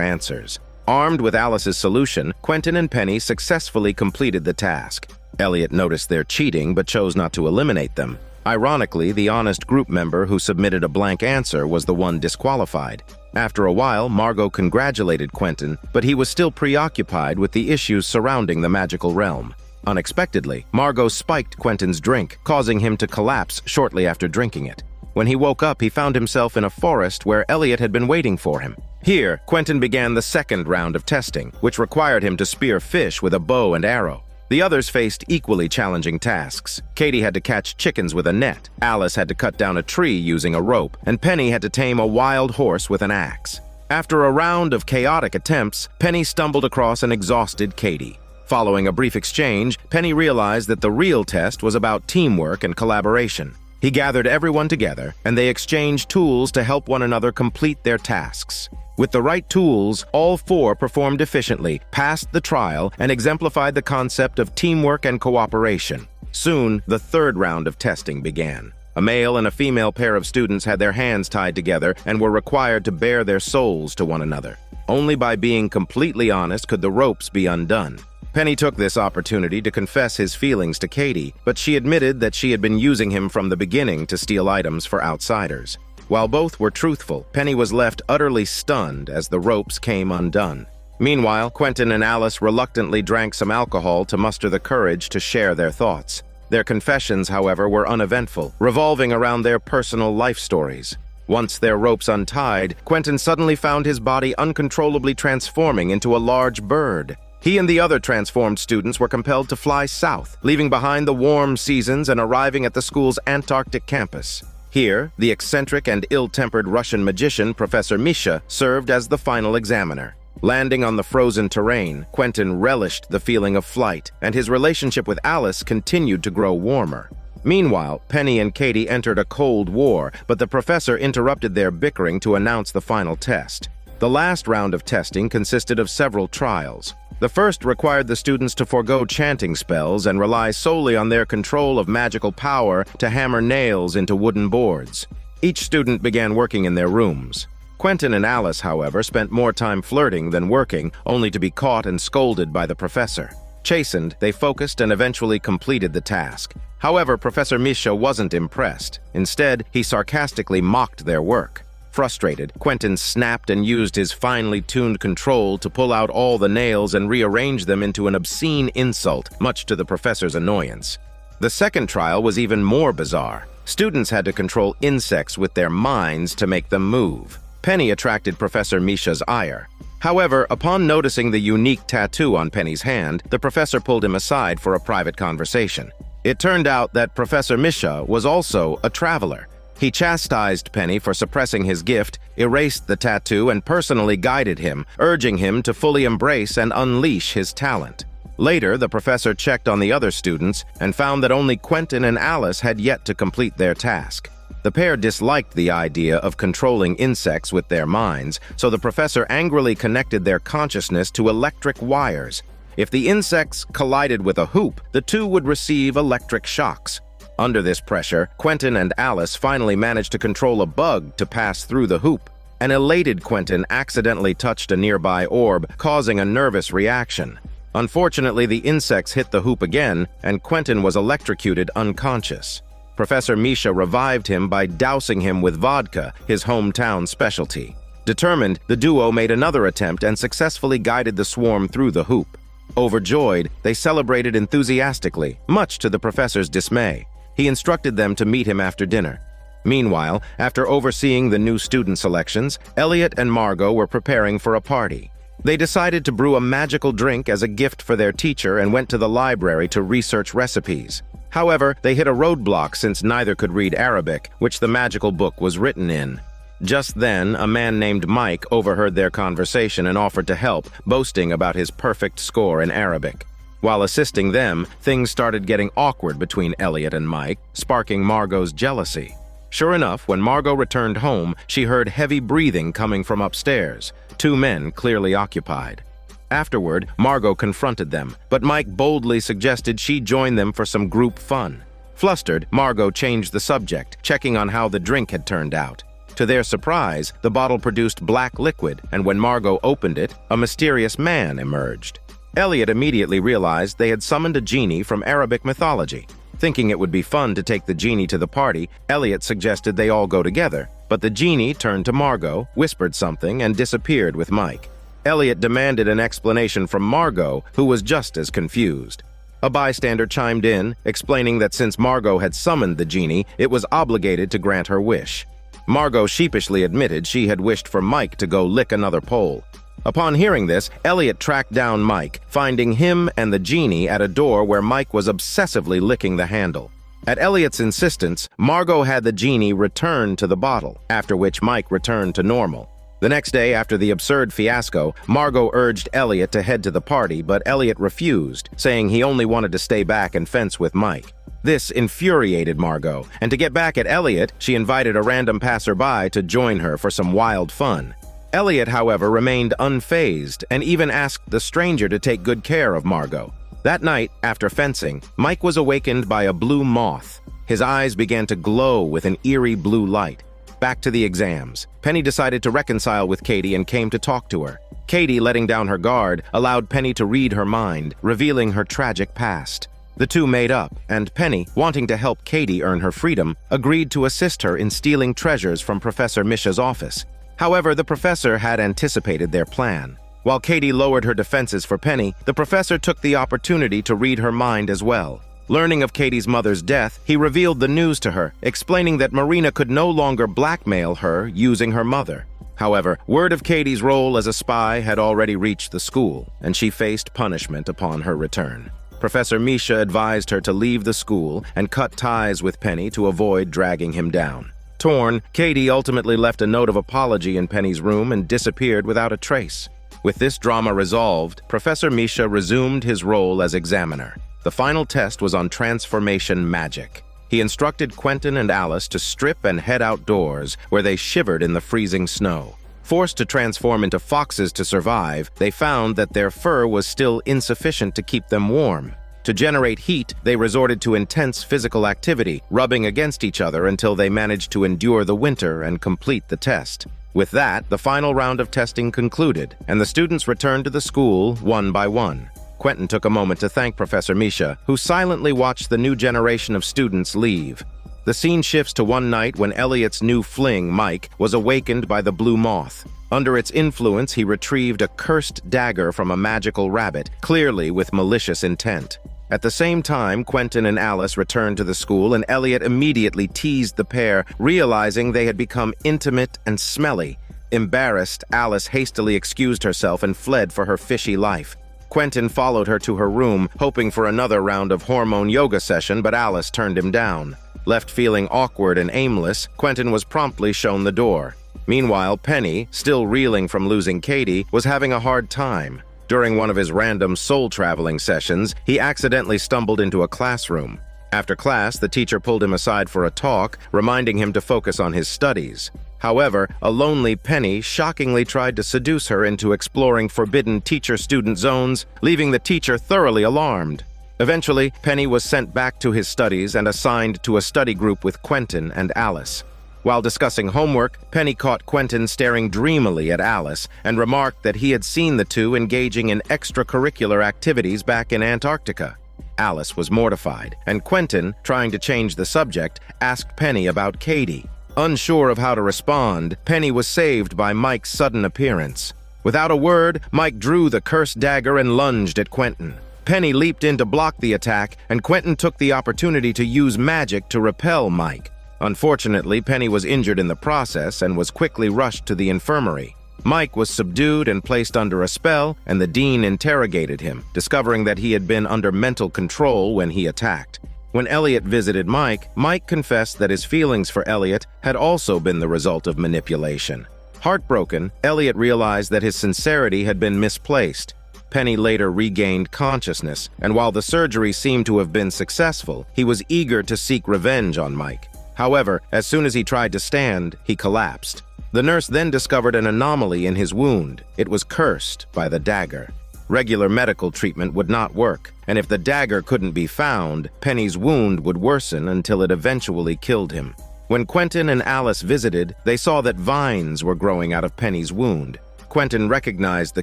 answers. Armed with Alice's solution, Quentin and Penny successfully completed the task. Elliot noticed their cheating but chose not to eliminate them. Ironically, the honest group member who submitted a blank answer was the one disqualified. After a while, Margot congratulated Quentin, but he was still preoccupied with the issues surrounding the magical realm. Unexpectedly, Margot spiked Quentin's drink, causing him to collapse shortly after drinking it. When he woke up, he found himself in a forest where Elliot had been waiting for him. Here, Quentin began the second round of testing, which required him to spear fish with a bow and arrow. The others faced equally challenging tasks. Katie had to catch chickens with a net, Alice had to cut down a tree using a rope, and Penny had to tame a wild horse with an axe. After a round of chaotic attempts, Penny stumbled across an exhausted Katie. Following a brief exchange, Penny realized that the real test was about teamwork and collaboration. He gathered everyone together, and they exchanged tools to help one another complete their tasks. With the right tools, all four performed efficiently, passed the trial, and exemplified the concept of teamwork and cooperation. Soon, the third round of testing began. A male and a female pair of students had their hands tied together and were required to bare their souls to one another. Only by being completely honest could the ropes be undone. Penny took this opportunity to confess his feelings to Katie, but she admitted that she had been using him from the beginning to steal items for outsiders. While both were truthful, Penny was left utterly stunned as the ropes came undone. Meanwhile, Quentin and Alice reluctantly drank some alcohol to muster the courage to share their thoughts. Their confessions, however, were uneventful, revolving around their personal life stories. Once their ropes untied, Quentin suddenly found his body uncontrollably transforming into a large bird. He and the other transformed students were compelled to fly south, leaving behind the warm seasons and arriving at the school's Antarctic campus. Here, the eccentric and ill-tempered Russian magician Professor Misha served as the final examiner. Landing on the frozen terrain, Quentin relished the feeling of flight, and his relationship with Alice continued to grow warmer. Meanwhile, Penny and Katie entered a cold war, but the professor interrupted their bickering to announce the final test. The last round of testing consisted of several trials. The first required the students to forego chanting spells and rely solely on their control of magical power to hammer nails into wooden boards. Each student began working in their rooms. Quentin and Alice, however, spent more time flirting than working, only to be caught and scolded by the professor. Chastened, they focused and eventually completed the task. However, Professor Misha wasn't impressed. Instead, he sarcastically mocked their work. Frustrated, Quentin snapped and used his finely tuned control to pull out all the nails and rearrange them into an obscene insult, much to the professor's annoyance. The second trial was even more bizarre. Students had to control insects with their minds to make them move. Penny attracted Professor Misha's ire. However, upon noticing the unique tattoo on Penny's hand, the professor pulled him aside for a private conversation. It turned out that Professor Misha was also a traveler. He chastised Penny for suppressing his gift, erased the tattoo, and personally guided him, urging him to fully embrace and unleash his talent. Later, the professor checked on the other students and found that only Quentin and Alice had yet to complete their task. The pair disliked the idea of controlling insects with their minds, so the professor angrily connected their consciousness to electric wires. If the insects collided with a hoop, the two would receive electric shocks. Under this pressure, Quentin and Alice finally managed to control a bug to pass through the hoop. An elated Quentin accidentally touched a nearby orb, causing a nervous reaction. Unfortunately, the insects hit the hoop again, and Quentin was electrocuted unconscious. Professor Misha revived him by dousing him with vodka, his hometown specialty. Determined, the duo made another attempt and successfully guided the swarm through the hoop. Overjoyed, they celebrated enthusiastically, much to the professor's dismay. He instructed them to meet him after dinner. Meanwhile, after overseeing the new student selections, Elliot and Margot were preparing for a party. They decided to brew a magical drink as a gift for their teacher and went to the library to research recipes. However, they hit a roadblock since neither could read Arabic, which the magical book was written in. Just then, a man named Mike overheard their conversation and offered to help, boasting about his perfect score in Arabic. While assisting them, things started getting awkward between Elliot and Mike, sparking Margot's jealousy. Sure enough, when Margot returned home, she heard heavy breathing coming from upstairs, two men clearly occupied. Afterward, Margot confronted them, but Mike boldly suggested she join them for some group fun. Flustered, Margot changed the subject, checking on how the drink had turned out. To their surprise, the bottle produced black liquid, and when Margot opened it, a mysterious man emerged. Elliot immediately realized they had summoned a genie from Arabic mythology. Thinking it would be fun to take the genie to the party, Elliot suggested they all go together, but the genie turned to Margot, whispered something, and disappeared with Mike. Elliot demanded an explanation from Margot, who was just as confused. A bystander chimed in, explaining that since Margot had summoned the genie, it was obligated to grant her wish. Margot sheepishly admitted she had wished for Mike to go lick another pole. Upon hearing this, Elliot tracked down Mike, finding him and the genie at a door where Mike was obsessively licking the handle. At Elliot's insistence, Margot had the genie return to the bottle, after which Mike returned to normal. The next day, after the absurd fiasco, Margot urged Elliot to head to the party, but Elliot refused, saying he only wanted to stay back and fence with Mike. This infuriated Margot, and to get back at Elliot, she invited a random passerby to join her for some wild fun. Elliot, however, remained unfazed and even asked the stranger to take good care of Margot. That night, after fencing, Mike was awakened by a blue moth. His eyes began to glow with an eerie blue light. Back to the exams. Penny decided to reconcile with Katie and came to talk to her. Katie, letting down her guard, allowed Penny to read her mind, revealing her tragic past. The two made up, and Penny, wanting to help Katie earn her freedom, agreed to assist her in stealing treasures from Professor Misha's office. However, the professor had anticipated their plan. While Katie lowered her defenses for Penny, the professor took the opportunity to read her mind as well. Learning of Katie's mother's death, he revealed the news to her, explaining that Marina could no longer blackmail her using her mother. However, word of Katie's role as a spy had already reached the school, and she faced punishment upon her return. Professor Misha advised her to leave the school and cut ties with Penny to avoid dragging him down. Torn, Katie ultimately left a note of apology in Penny's room and disappeared without a trace. With this drama resolved, Professor Misha resumed his role as examiner. The final test was on transformation magic. He instructed Quentin and Alice to strip and head outdoors, where they shivered in the freezing snow. Forced to transform into foxes to survive, they found that their fur was still insufficient to keep them warm. To generate heat, they resorted to intense physical activity, rubbing against each other until they managed to endure the winter and complete the test. With that, the final round of testing concluded, and the students returned to the school one by one. Quentin took a moment to thank Professor Misha, who silently watched the new generation of students leave. The scene shifts to one night when Elliot's new fling, Mike, was awakened by the blue moth. Under its influence, he retrieved a cursed dagger from a magical rabbit, clearly with malicious intent. At the same time, Quentin and Alice returned to the school, and Elliot immediately teased the pair, realizing they had become intimate and smelly. Embarrassed, Alice hastily excused herself and fled for her fishy life. Quentin followed her to her room, hoping for another round of hormone yoga session, but Alice turned him down. Left feeling awkward and aimless, Quentin was promptly shown the door. Meanwhile, Penny, still reeling from losing Katie, was having a hard time. During one of his random soul-traveling sessions, he accidentally stumbled into a classroom. After class, the teacher pulled him aside for a talk, reminding him to focus on his studies. However, a lonely Penny shockingly tried to seduce her into exploring forbidden teacher-student zones, leaving the teacher thoroughly alarmed. Eventually, Penny was sent back to his studies and assigned to a study group with Quentin and Alice. While discussing homework, Penny caught Quentin staring dreamily at Alice and remarked that he had seen the two engaging in extracurricular activities back in Antarctica. Alice was mortified, and Quentin, trying to change the subject, asked Penny about Katie. Unsure of how to respond, Penny was saved by Mike's sudden appearance. Without a word, Mike drew the cursed dagger and lunged at Quentin. Penny leaped in to block the attack, and Quentin took the opportunity to use magic to repel Mike. Unfortunately, Penny was injured in the process and was quickly rushed to the infirmary. Mike was subdued and placed under a spell, and the dean interrogated him, discovering that he had been under mental control when he attacked. When Elliot visited Mike, Mike confessed that his feelings for Elliot had also been the result of manipulation. Heartbroken, Elliot realized that his sincerity had been misplaced. Penny later regained consciousness, and while the surgery seemed to have been successful, he was eager to seek revenge on Mike. However, as soon as he tried to stand, he collapsed. The nurse then discovered an anomaly in his wound. It was cursed by the dagger. Regular medical treatment would not work, and if the dagger couldn't be found, Penny's wound would worsen until it eventually killed him. When Quentin and Alice visited, they saw that vines were growing out of Penny's wound. Quentin recognized the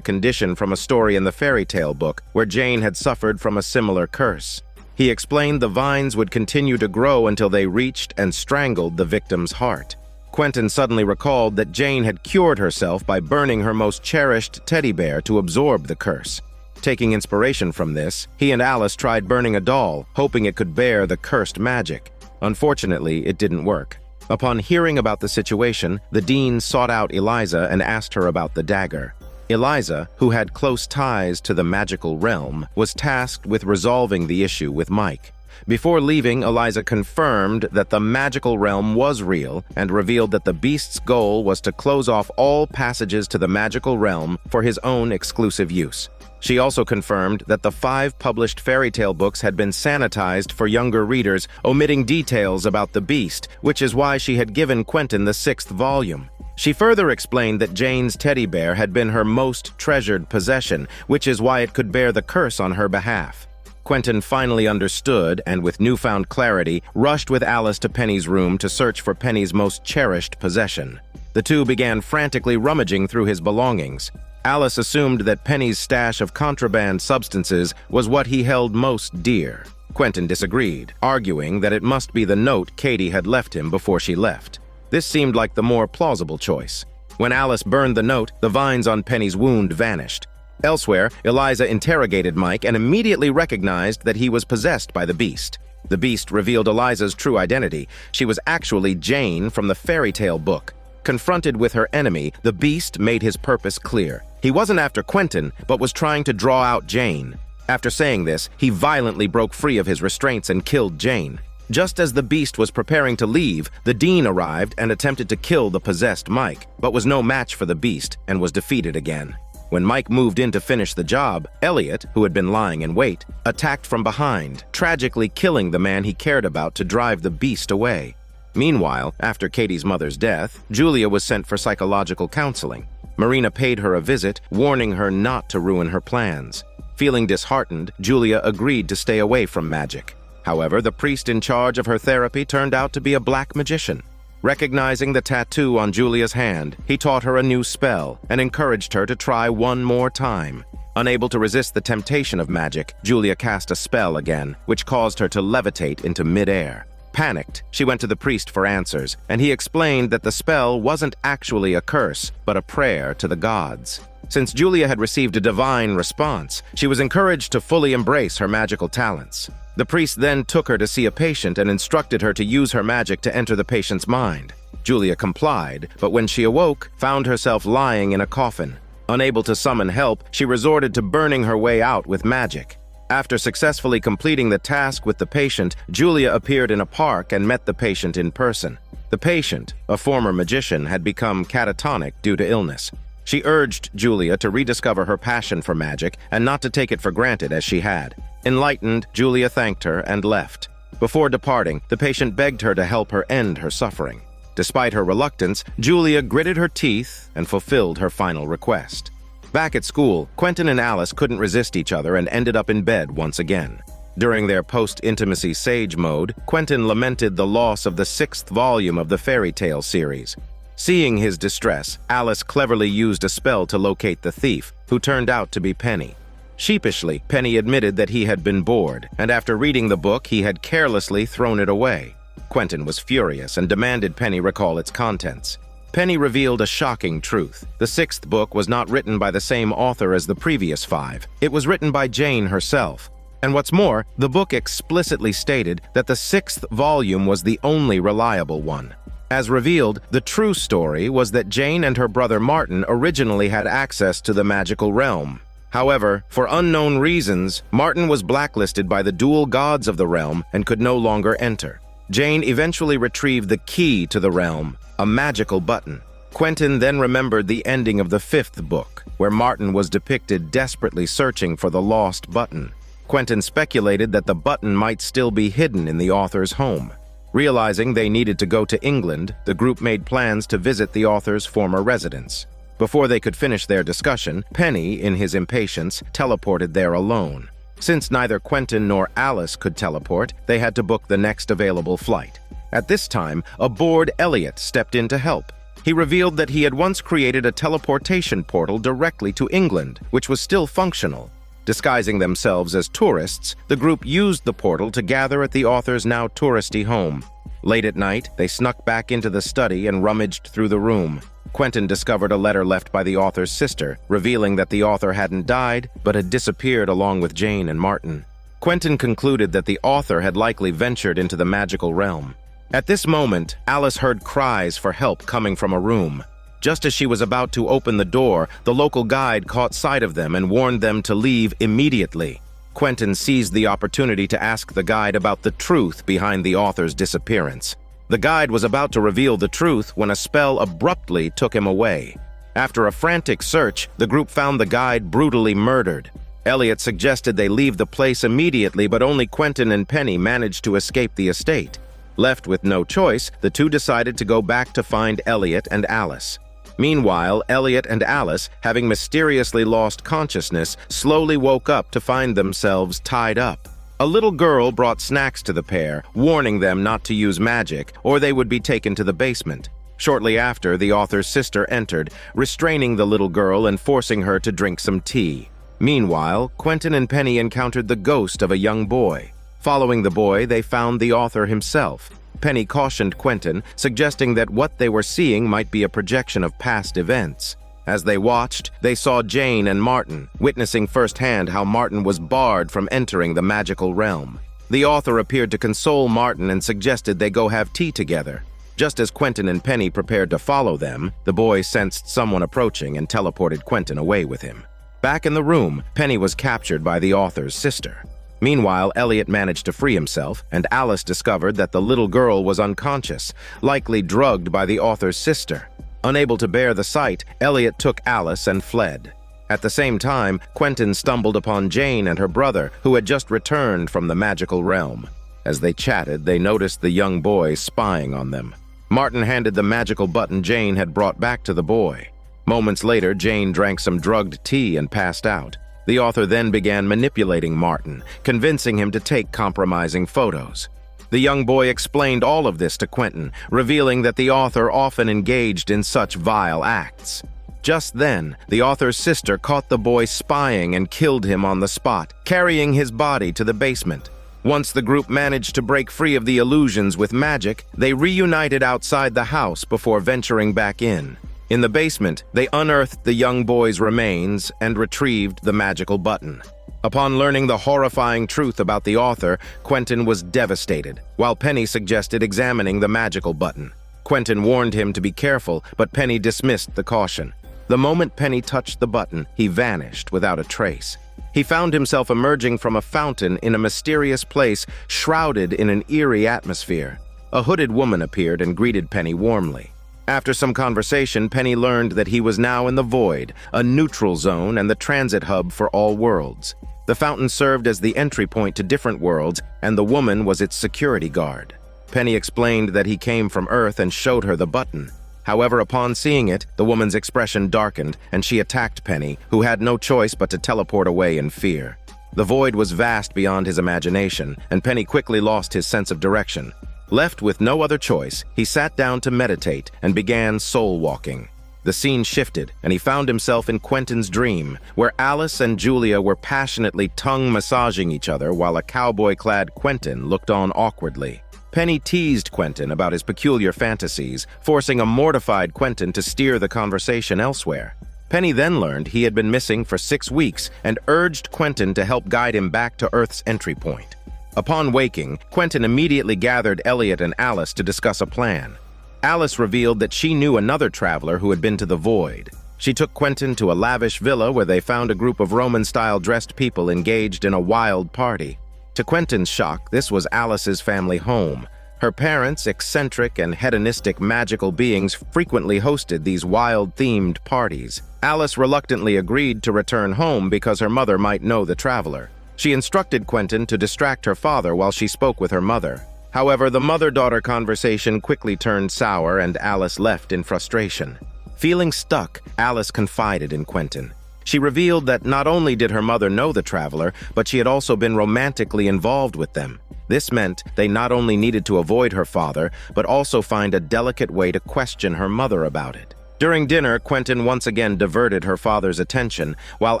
condition from a story in the fairy tale book where Jane had suffered from a similar curse. He explained the vines would continue to grow until they reached and strangled the victim's heart. Quentin suddenly recalled that Jane had cured herself by burning her most cherished teddy bear to absorb the curse. Taking inspiration from this, he and Alice tried burning a doll, hoping it could bear the cursed magic. Unfortunately, it didn't work. Upon hearing about the situation, the dean sought out Eliza and asked her about the dagger. Eliza, who had close ties to the magical realm, was tasked with resolving the issue with Mike. Before leaving, Eliza confirmed that the magical realm was real and revealed that the beast's goal was to close off all passages to the magical realm for his own exclusive use. She also confirmed that the 5 published fairy tale books had been sanitized for younger readers, omitting details about the beast, which is why she had given Quentin the 6th volume. She further explained that Jane's teddy bear had been her most treasured possession, which is why it could bear the curse on her behalf. Quentin finally understood and, with newfound clarity, rushed with Alice to Penny's room to search for Penny's most cherished possession. The two began frantically rummaging through his belongings. Alice assumed that Penny's stash of contraband substances was what he held most dear. Quentin disagreed, arguing that it must be the note Katie had left him before she left. This seemed like the more plausible choice. When Alice burned the note, the vines on Penny's wound vanished. Elsewhere, Eliza interrogated Mike and immediately recognized that he was possessed by the beast. The beast revealed Eliza's true identity. She was actually Jane from the fairy tale book. Confronted with her enemy, the beast made his purpose clear. He wasn't after Quentin, but was trying to draw out Jane. After saying this, he violently broke free of his restraints and killed Jane. Just as the beast was preparing to leave, the dean arrived and attempted to kill the possessed Mike, but was no match for the beast and was defeated again. When Mike moved in to finish the job, Elliot, who had been lying in wait, attacked from behind, tragically killing the man he cared about to drive the beast away. Meanwhile, after Katie's mother's death, Julia was sent for psychological counseling. Marina paid her a visit, warning her not to ruin her plans. Feeling disheartened, Julia agreed to stay away from magic. However, the priest in charge of her therapy turned out to be a black magician. Recognizing the tattoo on Julia's hand, he taught her a new spell and encouraged her to try one more time. Unable to resist the temptation of magic, Julia cast a spell again, which caused her to levitate into midair. Panicked, she went to the priest for answers, and he explained that the spell wasn't actually a curse, but a prayer to the gods. Since Julia had received a divine response, she was encouraged to fully embrace her magical talents. The priest then took her to see a patient and instructed her to use her magic to enter the patient's mind. Julia complied, but when she awoke, found herself lying in a coffin. Unable to summon help, she resorted to burning her way out with magic. After successfully completing the task with the patient, Julia appeared in a park and met the patient in person. The patient, a former magician, had become catatonic due to illness. She urged Julia to rediscover her passion for magic and not to take it for granted as she had. Enlightened, Julia thanked her and left. Before departing, the patient begged her to help her end her suffering. Despite her reluctance, Julia gritted her teeth and fulfilled her final request. Back at school, Quentin and Alice couldn't resist each other and ended up in bed once again. During their post-intimacy sage mode, Quentin lamented the loss of the 6th volume of the fairy tale series. Seeing his distress, Alice cleverly used a spell to locate the thief, who turned out to be Penny. Sheepishly, Penny admitted that he had been bored, and after reading the book, he had carelessly thrown it away. Quentin was furious and demanded Penny recall its contents. Penny revealed a shocking truth. The 6th book was not written by the same author as the previous 5. It was written by Jane herself. And what's more, the book explicitly stated that the 6th volume was the only reliable one. As revealed, the true story was that Jane and her brother Martin originally had access to the magical realm. However, for unknown reasons, Martin was blacklisted by the dual gods of the realm and could no longer enter. Jane eventually retrieved the key to the realm, a magical button. Quentin then remembered the ending of the 5th book, where Martin was depicted desperately searching for the lost button. Quentin speculated that the button might still be hidden in the author's home. Realizing they needed to go to England, the group made plans to visit the author's former residence. Before they could finish their discussion, Penny, in his impatience, teleported there alone. Since neither Quentin nor Alice could teleport, they had to book the next available flight. At this time, a bored Elliot stepped in to help. He revealed that he had once created a teleportation portal directly to England, which was still functional. Disguising themselves as tourists, the group used the portal to gather at the author's now touristy home. Late at night, they snuck back into the study and rummaged through the room. Quentin discovered a letter left by the author's sister, revealing that the author hadn't died, but had disappeared along with Jane and Martin. Quentin concluded that the author had likely ventured into the magical realm. At this moment, Alice heard cries for help coming from a room. Just as she was about to open the door, the local guide caught sight of them and warned them to leave immediately. Quentin seized the opportunity to ask the guide about the truth behind the author's disappearance. The guide was about to reveal the truth when a spell abruptly took him away. After a frantic search, the group found the guide brutally murdered. Elliot suggested they leave the place immediately, but only Quentin and Penny managed to escape the estate. Left with no choice, the two decided to go back to find Elliot and Alice. Meanwhile, Elliot and Alice, having mysteriously lost consciousness, slowly woke up to find themselves tied up. A little girl brought snacks to the pair, warning them not to use magic, or they would be taken to the basement. Shortly after, the author's sister entered, restraining the little girl and forcing her to drink some tea. Meanwhile, Quentin and Penny encountered the ghost of a young boy. Following the boy, they found the author himself. Penny cautioned Quentin, suggesting that what they were seeing might be a projection of past events. As they watched, they saw Jane and Martin, witnessing firsthand how Martin was barred from entering the magical realm. The author appeared to console Martin and suggested they go have tea together. Just as Quentin and Penny prepared to follow them, the boy sensed someone approaching and teleported Quentin away with him. Back in the room, Penny was captured by the author's sister. Meanwhile, Elliot managed to free himself, and Alice discovered that the little girl was unconscious, likely drugged by the author's sister. Unable to bear the sight, Elliot took Alice and fled. At the same time, Quentin stumbled upon Jane and her brother, who had just returned from the magical realm. As they chatted, they noticed the young boy spying on them. Martin handed the magical button Jane had brought back to the boy. Moments later, Jane drank some drugged tea and passed out. The author then began manipulating Martin, convincing him to take compromising photos. The young boy explained all of this to Quentin, revealing that the author often engaged in such vile acts. Just then, the author's sister caught the boy spying and killed him on the spot, carrying his body to the basement. Once the group managed to break free of the illusions with magic, they reunited outside the house before venturing back in. In the basement, they unearthed the young boy's remains and retrieved the magical button. Upon learning the horrifying truth about the author, Quentin was devastated, while Penny suggested examining the magical button. Quentin warned him to be careful, but Penny dismissed the caution. The moment Penny touched the button, he vanished without a trace. He found himself emerging from a fountain in a mysterious place shrouded in an eerie atmosphere. A hooded woman appeared and greeted Penny warmly. After some conversation, Penny learned that he was now in the Void, a neutral zone and the transit hub for all worlds. The fountain served as the entry point to different worlds, and the woman was its security guard. Penny explained that he came from Earth and showed her the button. However, upon seeing it, the woman's expression darkened, and she attacked Penny, who had no choice but to teleport away in fear. The Void was vast beyond his imagination, and Penny quickly lost his sense of direction. Left with no other choice, he sat down to meditate and began soul-walking. The scene shifted, and he found himself in Quentin's dream, where Alice and Julia were passionately tongue-massaging each other while a cowboy-clad Quentin looked on awkwardly. Penny teased Quentin about his peculiar fantasies, forcing a mortified Quentin to steer the conversation elsewhere. Penny then learned he had been missing for 6 weeks and urged Quentin to help guide him back to Earth's entry point. Upon waking, Quentin immediately gathered Elliot and Alice to discuss a plan. Alice revealed that she knew another traveler who had been to the Void. She took Quentin to a lavish villa where they found a group of Roman-style dressed people engaged in a wild party. To Quentin's shock, this was Alice's family home. Her parents, eccentric and hedonistic magical beings, frequently hosted these wild-themed parties. Alice reluctantly agreed to return home because her mother might know the traveler. She instructed Quentin to distract her father while she spoke with her mother. However, the mother-daughter conversation quickly turned sour and Alice left in frustration. Feeling stuck, Alice confided in Quentin. She revealed that not only did her mother know the traveler, but she had also been romantically involved with them. This meant they not only needed to avoid her father, but also find a delicate way to question her mother about it. During dinner, Quentin once again diverted her father's attention, while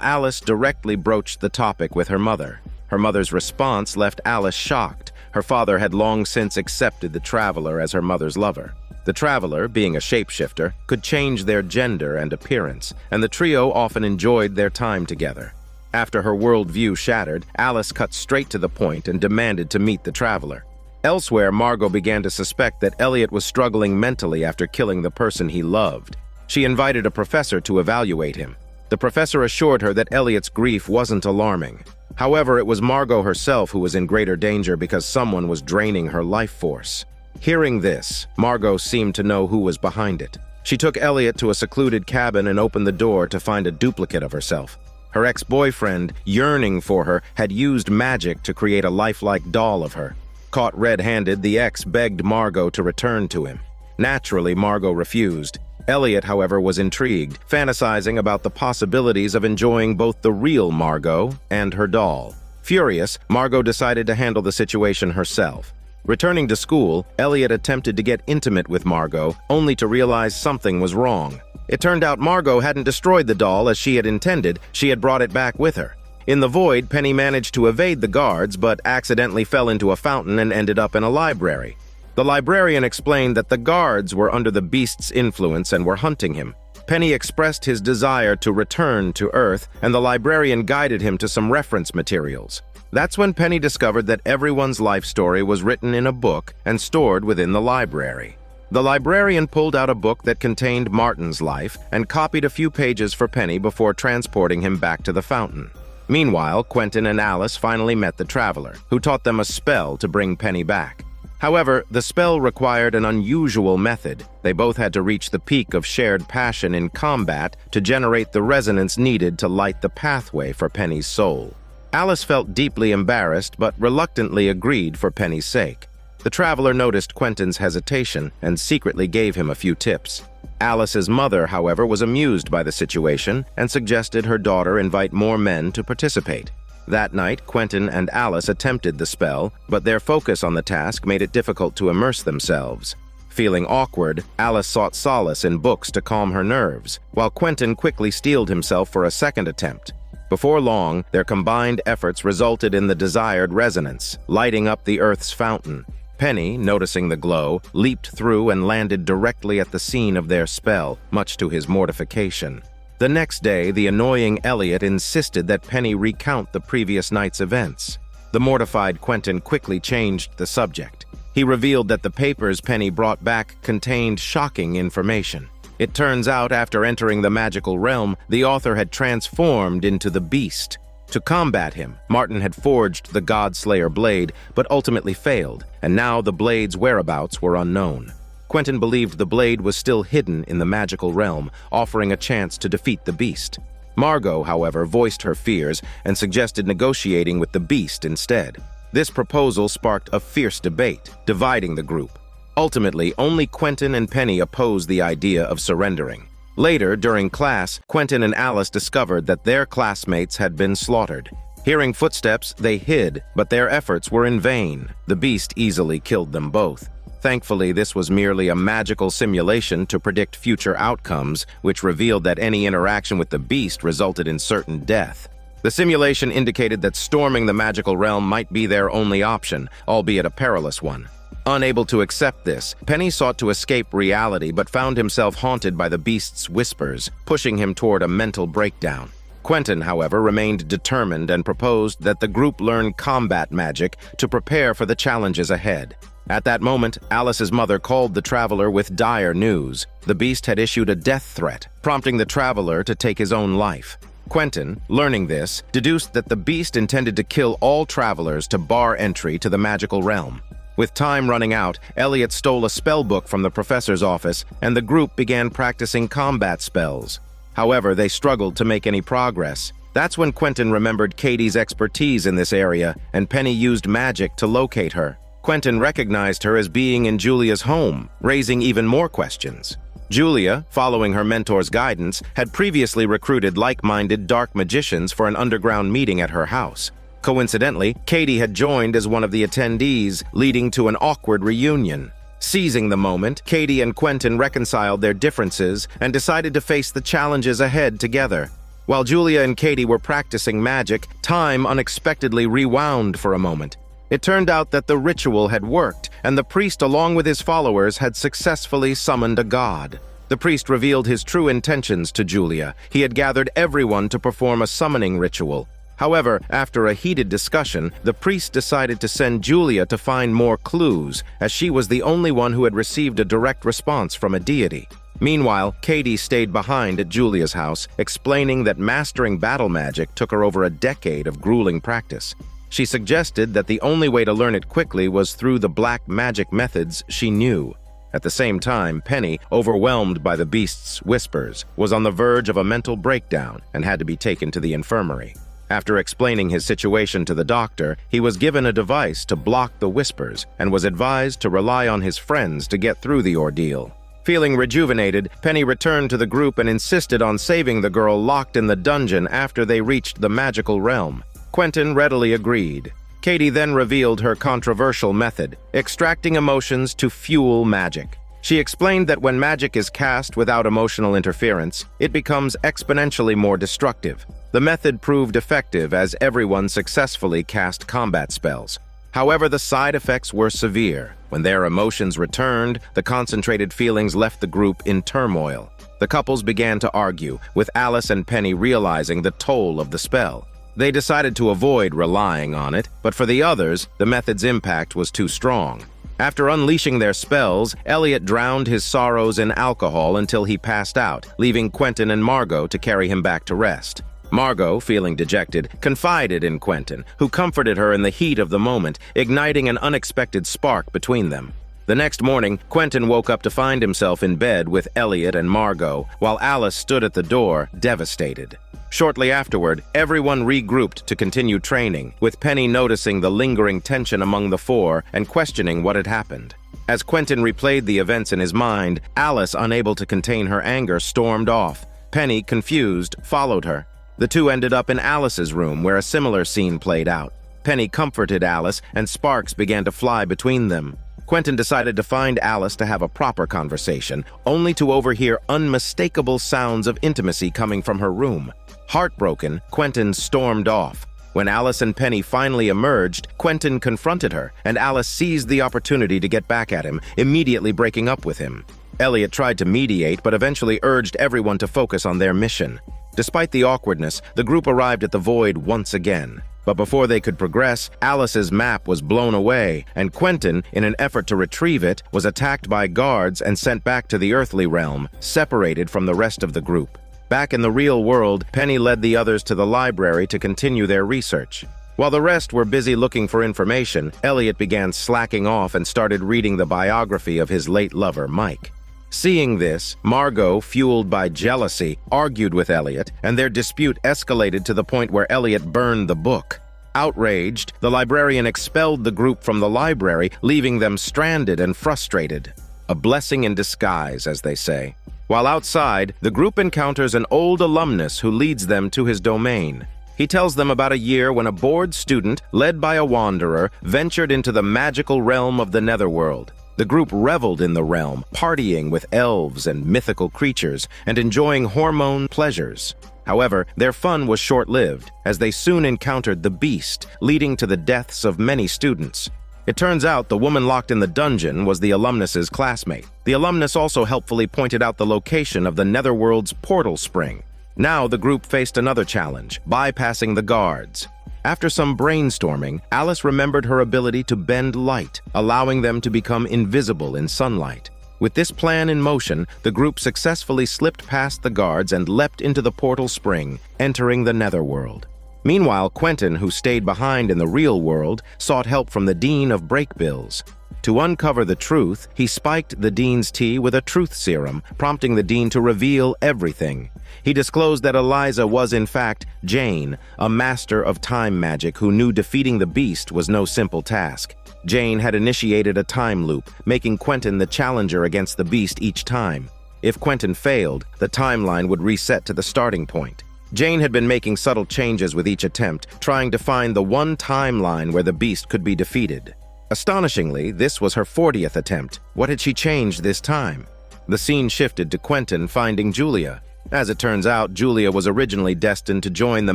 Alice directly broached the topic with her mother. Her mother's response left Alice shocked. Her father had long since accepted the traveler as her mother's lover. The traveler, being a shapeshifter, could change their gender and appearance, and the trio often enjoyed their time together. After her worldview shattered, Alice cut straight to the point and demanded to meet the traveler. Elsewhere, Margot began to suspect that Elliot was struggling mentally after killing the person he loved. She invited a professor to evaluate him. The professor assured her that Elliot's grief wasn't alarming. However, it was Margot herself who was in greater danger because someone was draining her life force. Hearing this, Margot seemed to know who was behind it. She took Elliot to a secluded cabin and opened the door to find a duplicate of herself. Her ex-boyfriend, yearning for her, had used magic to create a lifelike doll of her. Caught red-handed, the ex begged Margot to return to him. Naturally, Margot refused. Elliot, however, was intrigued, fantasizing about the possibilities of enjoying both the real Margot and her doll. Furious, Margot decided to handle the situation herself. Returning to school, Elliot attempted to get intimate with Margot, only to realize something was wrong. It turned out Margot hadn't destroyed the doll as she had intended, she had brought it back with her. In the void, Penny managed to evade the guards, but accidentally fell into a fountain and ended up in a library. The librarian explained that the guards were under the beast's influence and were hunting him. Penny expressed his desire to return to Earth, and the librarian guided him to some reference materials. That's when Penny discovered that everyone's life story was written in a book and stored within the library. The librarian pulled out a book that contained Martin's life and copied a few pages for Penny before transporting him back to the fountain. Meanwhile, Quentin and Alice finally met the traveler, who taught them a spell to bring Penny back. However, the spell required an unusual method. They both had to reach the peak of shared passion in combat to generate the resonance needed to light the pathway for Penny's soul. Alice felt deeply embarrassed, but reluctantly agreed for Penny's sake. The traveler noticed Quentin's hesitation and secretly gave him a few tips. Alice's mother, however, was amused by the situation and suggested her daughter invite more men to participate. That night, Quentin and Alice attempted the spell, but their focus on the task made it difficult to immerse themselves. Feeling awkward, Alice sought solace in books to calm her nerves, while Quentin quickly steeled himself for a second attempt. Before long, their combined efforts resulted in the desired resonance, lighting up the Earth's fountain. Penny, noticing the glow, leaped through and landed directly at the scene of their spell, much to his mortification. The next day, the annoying Elliot insisted that Penny recount the previous night's events. The mortified Quentin quickly changed the subject. He revealed that the papers Penny brought back contained shocking information. It turns out, after entering the magical realm, the author had transformed into the Beast. To combat him, Martin had forged the Godslayer blade, but ultimately failed, and now the blade's whereabouts were unknown. Quentin believed the blade was still hidden in the magical realm, offering a chance to defeat the Beast. Margot, however, voiced her fears and suggested negotiating with the Beast instead. This proposal sparked a fierce debate, dividing the group. Ultimately, only Quentin and Penny opposed the idea of surrendering. Later, during class, Quentin and Alice discovered that their classmates had been slaughtered. Hearing footsteps, they hid, but their efforts were in vain. The Beast easily killed them both. Thankfully, this was merely a magical simulation to predict future outcomes, which revealed that any interaction with the Beast resulted in certain death. The simulation indicated that storming the magical realm might be their only option, albeit a perilous one. Unable to accept this, Penny sought to escape reality but found himself haunted by the Beast's whispers, pushing him toward a mental breakdown. Quentin, however, remained determined and proposed that the group learn combat magic to prepare for the challenges ahead. At that moment, Alice's mother called the traveler with dire news. The beast had issued a death threat, prompting the traveler to take his own life. Quentin, learning this, deduced that the beast intended to kill all travelers to bar entry to the magical realm. With time running out, Elliot stole a spell book from the professor's office, and the group began practicing combat spells. However, they struggled to make any progress. That's when Quentin remembered Katie's expertise in this area, and Penny used magic to locate her. Quentin recognized her as being in Julia's home, raising even more questions. Julia, following her mentor's guidance, had previously recruited like-minded dark magicians for an underground meeting at her house. Coincidentally, Katie had joined as one of the attendees, leading to an awkward reunion. Seizing the moment, Katie and Quentin reconciled their differences and decided to face the challenges ahead together. While Julia and Katie were practicing magic, time unexpectedly rewound for a moment. It turned out that the ritual had worked, and the priest, along with his followers, had successfully summoned a god. The priest revealed his true intentions to Julia. He had gathered everyone to perform a summoning ritual. However, after a heated discussion, the priest decided to send Julia to find more clues, as she was the only one who had received a direct response from a deity. Meanwhile, Katie stayed behind at Julia's house, explaining that mastering battle magic took her over a decade of grueling practice. She suggested that the only way to learn it quickly was through the black magic methods she knew. At the same time, Penny, overwhelmed by the beast's whispers, was on the verge of a mental breakdown and had to be taken to the infirmary. After explaining his situation to the doctor, he was given a device to block the whispers and was advised to rely on his friends to get through the ordeal. Feeling rejuvenated, Penny returned to the group and insisted on saving the girl locked in the dungeon after they reached the magical realm. Quentin readily agreed. Katie then revealed her controversial method, extracting emotions to fuel magic. She explained that when magic is cast without emotional interference, it becomes exponentially more destructive. The method proved effective as everyone successfully cast combat spells. However, the side effects were severe. When their emotions returned, the concentrated feelings left the group in turmoil. The couples began to argue, with Alice and Penny realizing the toll of the spell. They decided to avoid relying on it, but for the others, the method's impact was too strong. After unleashing their spells, Elliot drowned his sorrows in alcohol until he passed out, leaving Quentin and Margot to carry him back to rest. Margot, feeling dejected, confided in Quentin, who comforted her in the heat of the moment, igniting an unexpected spark between them. The next morning, Quentin woke up to find himself in bed with Elliot and Margot, while Alice stood at the door, devastated. Shortly afterward, everyone regrouped to continue training, with Penny noticing the lingering tension among the four and questioning what had happened. As Quentin replayed the events in his mind, Alice, unable to contain her anger, stormed off. Penny, confused, followed her. The two ended up in Alice's room, where a similar scene played out. Penny comforted Alice, and sparks began to fly between them. Quentin decided to find Alice to have a proper conversation, only to overhear unmistakable sounds of intimacy coming from her room. Heartbroken, Quentin stormed off. When Alice and Penny finally emerged, Quentin confronted her, and Alice seized the opportunity to get back at him, immediately breaking up with him. Elliot tried to mediate, but eventually urged everyone to focus on their mission. Despite the awkwardness, the group arrived at the void once again. But before they could progress, Alice's map was blown away, and Quentin, in an effort to retrieve it, was attacked by guards and sent back to the earthly realm, separated from the rest of the group. Back in the real world, Penny led the others to the library to continue their research. While the rest were busy looking for information, Elliot began slacking off and started reading the biography of his late lover, Mike. Seeing this, Margot, fueled by jealousy, argued with Elliot, and their dispute escalated to the point where Elliot burned the book. Outraged, the librarian expelled the group from the library, leaving them stranded and frustrated. A blessing in disguise, as they say. While outside, the group encounters an old alumnus who leads them to his domain. He tells them about a year when a bored student, led by a wanderer, ventured into the magical realm of the netherworld. The group reveled in the realm, partying with elves and mythical creatures, and enjoying hormone pleasures. However, their fun was short-lived, as they soon encountered the beast, leading to the deaths of many students. It turns out the woman locked in the dungeon was the alumnus's classmate. The alumnus also helpfully pointed out the location of the netherworld's portal spring. Now the group faced another challenge, bypassing the guards. After some brainstorming, Alice remembered her ability to bend light, allowing them to become invisible in sunlight. With this plan in motion, the group successfully slipped past the guards and leapt into the portal spring, entering the netherworld. Meanwhile, Quentin, who stayed behind in the real world, sought help from the Dean of Breakbills. To uncover the truth, he spiked the Dean's tea with a truth serum, prompting the Dean to reveal everything. He disclosed that Eliza was, in fact, Jane, a master of time magic who knew defeating the beast was no simple task. Jane had initiated a time loop, making Quentin the challenger against the beast each time. If Quentin failed, the timeline would reset to the starting point. Jane had been making subtle changes with each attempt, trying to find the one timeline where the beast could be defeated. Astonishingly, this was her 40th attempt. What had she changed this time? The scene shifted to Quentin finding Julia. As it turns out, Julia was originally destined to join the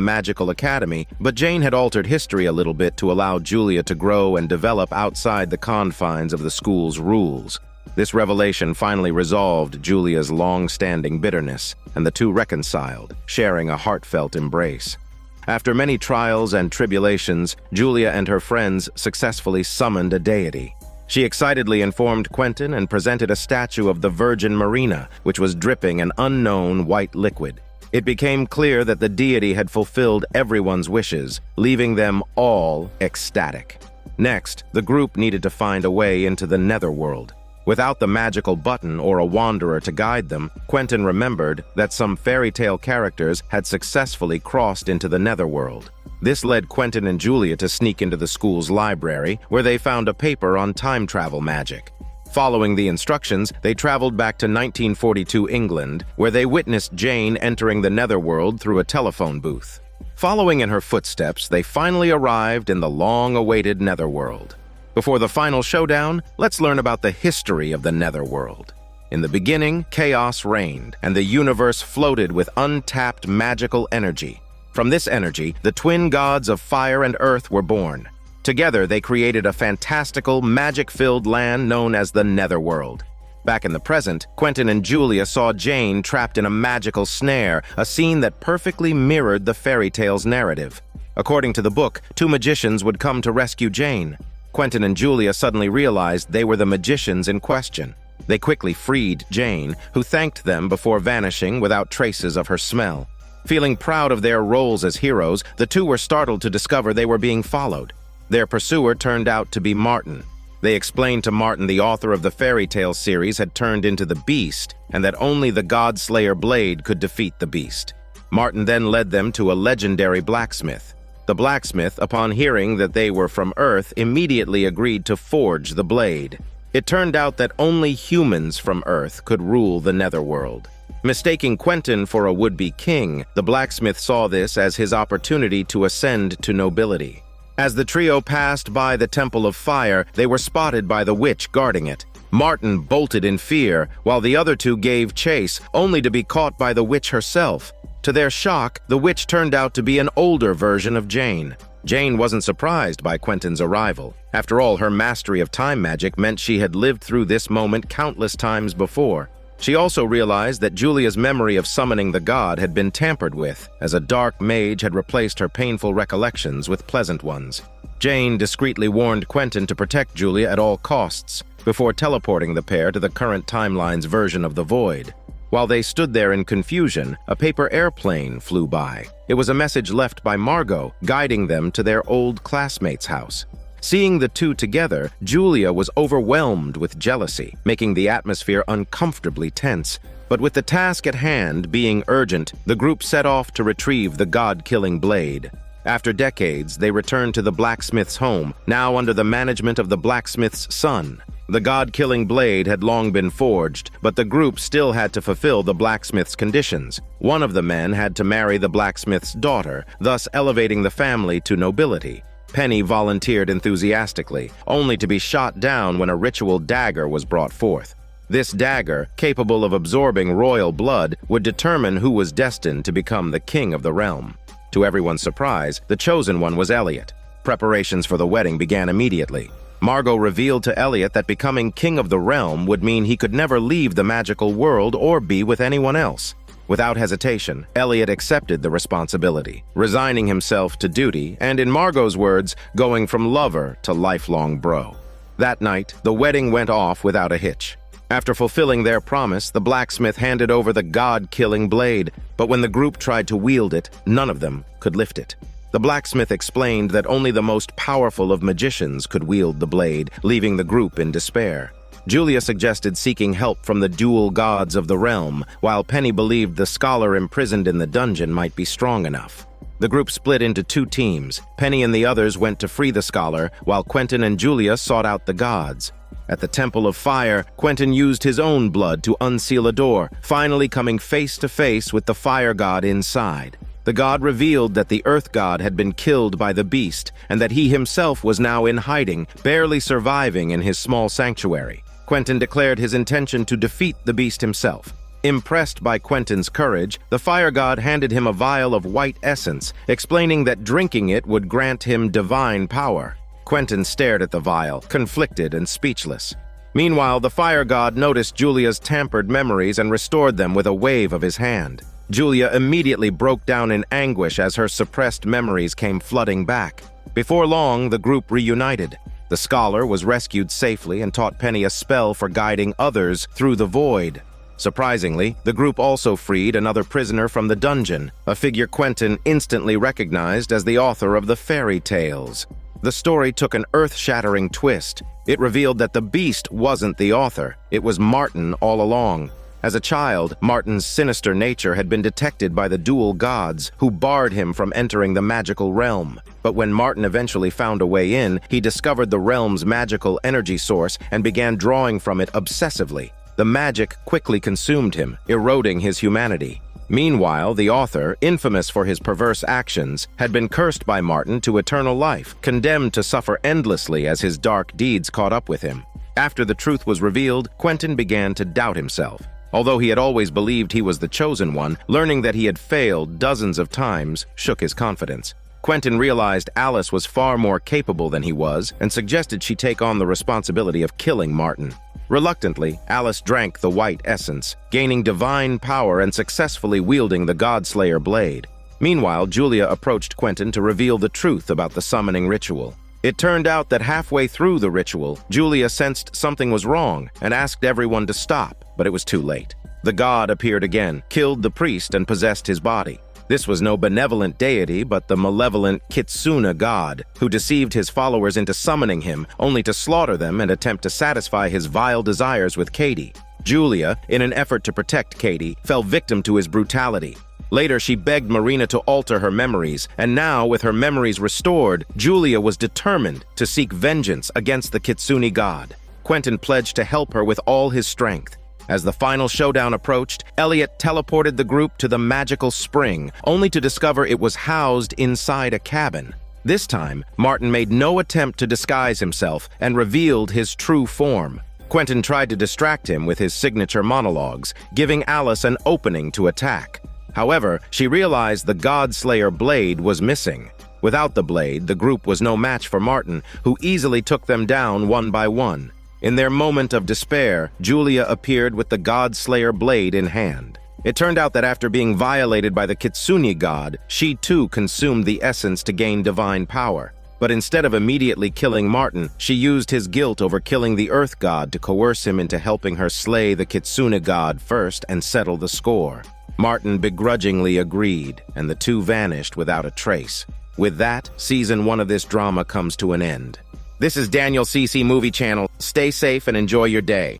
Magical Academy, but Jane had altered history a little bit to allow Julia to grow and develop outside the confines of the school's rules. This revelation finally resolved Julia's long-standing bitterness, and the two reconciled, sharing a heartfelt embrace. After many trials and tribulations, Julia and her friends successfully summoned a deity. She excitedly informed Quentin and presented a statue of the Virgin Marina, which was dripping an unknown white liquid. It became clear that the deity had fulfilled everyone's wishes, leaving them all ecstatic. Next, the group needed to find a way into the netherworld. Without the magical button or a wanderer to guide them, Quentin remembered that some fairy tale characters had successfully crossed into the netherworld. This led Quentin and Julia to sneak into the school's library, where they found a paper on time travel magic. Following the instructions, they traveled back to 1942 England, where they witnessed Jane entering the netherworld through a telephone booth. Following in her footsteps, they finally arrived in the long-awaited netherworld. Before the final showdown, let's learn about the history of the netherworld. In the beginning, chaos reigned, and the universe floated with untapped magical energy. From this energy, the twin gods of fire and earth were born. Together, they created a fantastical, magic-filled land known as the Netherworld. Back in the present, Quentin and Julia saw Jane trapped in a magical snare, a scene that perfectly mirrored the fairy tale's narrative. According to the book, two magicians would come to rescue Jane. Quentin and Julia suddenly realized they were the magicians in question. They quickly freed Jane, who thanked them before vanishing without traces of her smell. Feeling proud of their roles as heroes, the two were startled to discover they were being followed. Their pursuer turned out to be Martin. They explained to Martin the author of the fairy tale series had turned into the beast, and that only the God-Slayer blade could defeat the beast. Martin then led them to a legendary blacksmith. The blacksmith, upon hearing that they were from Earth, immediately agreed to forge the blade. It turned out that only humans from Earth could rule the netherworld. Mistaking Quentin for a would-be king, the blacksmith saw this as his opportunity to ascend to nobility. As the trio passed by the Temple of Fire, they were spotted by the witch guarding it. Martin bolted in fear, while the other two gave chase, only to be caught by the witch herself. To their shock, the witch turned out to be an older version of Jane. Jane wasn't surprised by Quentin's arrival. After all, her mastery of time magic meant she had lived through this moment countless times before. She also realized that Julia's memory of summoning the god had been tampered with, as a dark mage had replaced her painful recollections with pleasant ones. Jane discreetly warned Quentin to protect Julia at all costs, before teleporting the pair to the current timeline's version of the Void. While they stood there in confusion, a paper airplane flew by. It was a message left by Margot, guiding them to their old classmate's house. Seeing the two together, Julia was overwhelmed with jealousy, making the atmosphere uncomfortably tense. But with the task at hand being urgent, the group set off to retrieve the god-killing blade. After decades, they returned to the blacksmith's home, now under the management of the blacksmith's son. The god-killing blade had long been forged, but the group still had to fulfill the blacksmith's conditions. One of the men had to marry the blacksmith's daughter, thus elevating the family to nobility. Penny volunteered enthusiastically, only to be shot down when a ritual dagger was brought forth. This dagger, capable of absorbing royal blood, would determine who was destined to become the king of the realm. To everyone's surprise, the chosen one was Elliot. Preparations for the wedding began immediately. Margot revealed to Elliot that becoming king of the realm would mean he could never leave the magical world or be with anyone else. Without hesitation, Elliot accepted the responsibility, resigning himself to duty and, in Margot's words, going from lover to lifelong bro. That night, the wedding went off without a hitch. After fulfilling their promise, the blacksmith handed over the god-killing blade, but when the group tried to wield it, none of them could lift it. The blacksmith explained that only the most powerful of magicians could wield the blade, leaving the group in despair. Julia suggested seeking help from the dual gods of the realm, while Penny believed the scholar imprisoned in the dungeon might be strong enough. The group split into two teams. Penny and the others went to free the scholar, while Quentin and Julia sought out the gods. At the Temple of Fire, Quentin used his own blood to unseal a door, finally coming face to face with the fire god inside. The god revealed that the earth god had been killed by the beast, and that he himself was now in hiding, barely surviving in his small sanctuary. Quentin declared his intention to defeat the beast himself. Impressed by Quentin's courage, the fire god handed him a vial of white essence, explaining that drinking it would grant him divine power. Quentin stared at the vial, conflicted and speechless. Meanwhile, the fire god noticed Julia's tampered memories and restored them with a wave of his hand. Julia immediately broke down in anguish as her suppressed memories came flooding back. Before long, the group reunited. The scholar was rescued safely and taught Penny a spell for guiding others through the void. Surprisingly, the group also freed another prisoner from the dungeon, a figure Quentin instantly recognized as the author of the fairy tales. The story took an earth-shattering twist. It revealed that the beast wasn't the author. It was Martin all along. As a child, Martin's sinister nature had been detected by the dual gods, who barred him from entering the magical realm. But when Martin eventually found a way in, he discovered the realm's magical energy source and began drawing from it obsessively. The magic quickly consumed him, eroding his humanity. Meanwhile, the author, infamous for his perverse actions, had been cursed by Martin to eternal life, condemned to suffer endlessly as his dark deeds caught up with him. After the truth was revealed, Quentin began to doubt himself. Although he had always believed he was the chosen one, learning that he had failed dozens of times shook his confidence. Quentin realized Alice was far more capable than he was and suggested she take on the responsibility of killing Martin. Reluctantly, Alice drank the white essence, gaining divine power and successfully wielding the Godslayer blade. Meanwhile, Julia approached Quentin to reveal the truth about the summoning ritual. It turned out that halfway through the ritual, Julia sensed something was wrong and asked everyone to stop, but it was too late. The god appeared again, killed the priest, and possessed his body. This was no benevolent deity, but the malevolent Kitsune god, who deceived his followers into summoning him, only to slaughter them and attempt to satisfy his vile desires with Katie. Julia, in an effort to protect Katie, fell victim to his brutality. Later, she begged Marina to alter her memories, and now, with her memories restored, Julia was determined to seek vengeance against the Kitsune god. Quentin pledged to help her with all his strength. As the final showdown approached, Elliot teleported the group to the magical spring, only to discover it was housed inside a cabin. This time, Martin made no attempt to disguise himself and revealed his true form. Quentin tried to distract him with his signature monologues, giving Alice an opening to attack. However, she realized the Godslayer blade was missing. Without the blade, the group was no match for Martin, who easily took them down one by one. In their moment of despair, Julia appeared with the Godslayer blade in hand. It turned out that after being violated by the Kitsune god, she too consumed the essence to gain divine power. But instead of immediately killing Martin, she used his guilt over killing the Earth god to coerce him into helping her slay the Kitsune god first and settle the score. Martin begrudgingly agreed, and the two vanished without a trace. With that, Season 1 of this drama comes to an end. This is Daniel CC Movie Channel. Stay safe and enjoy your day.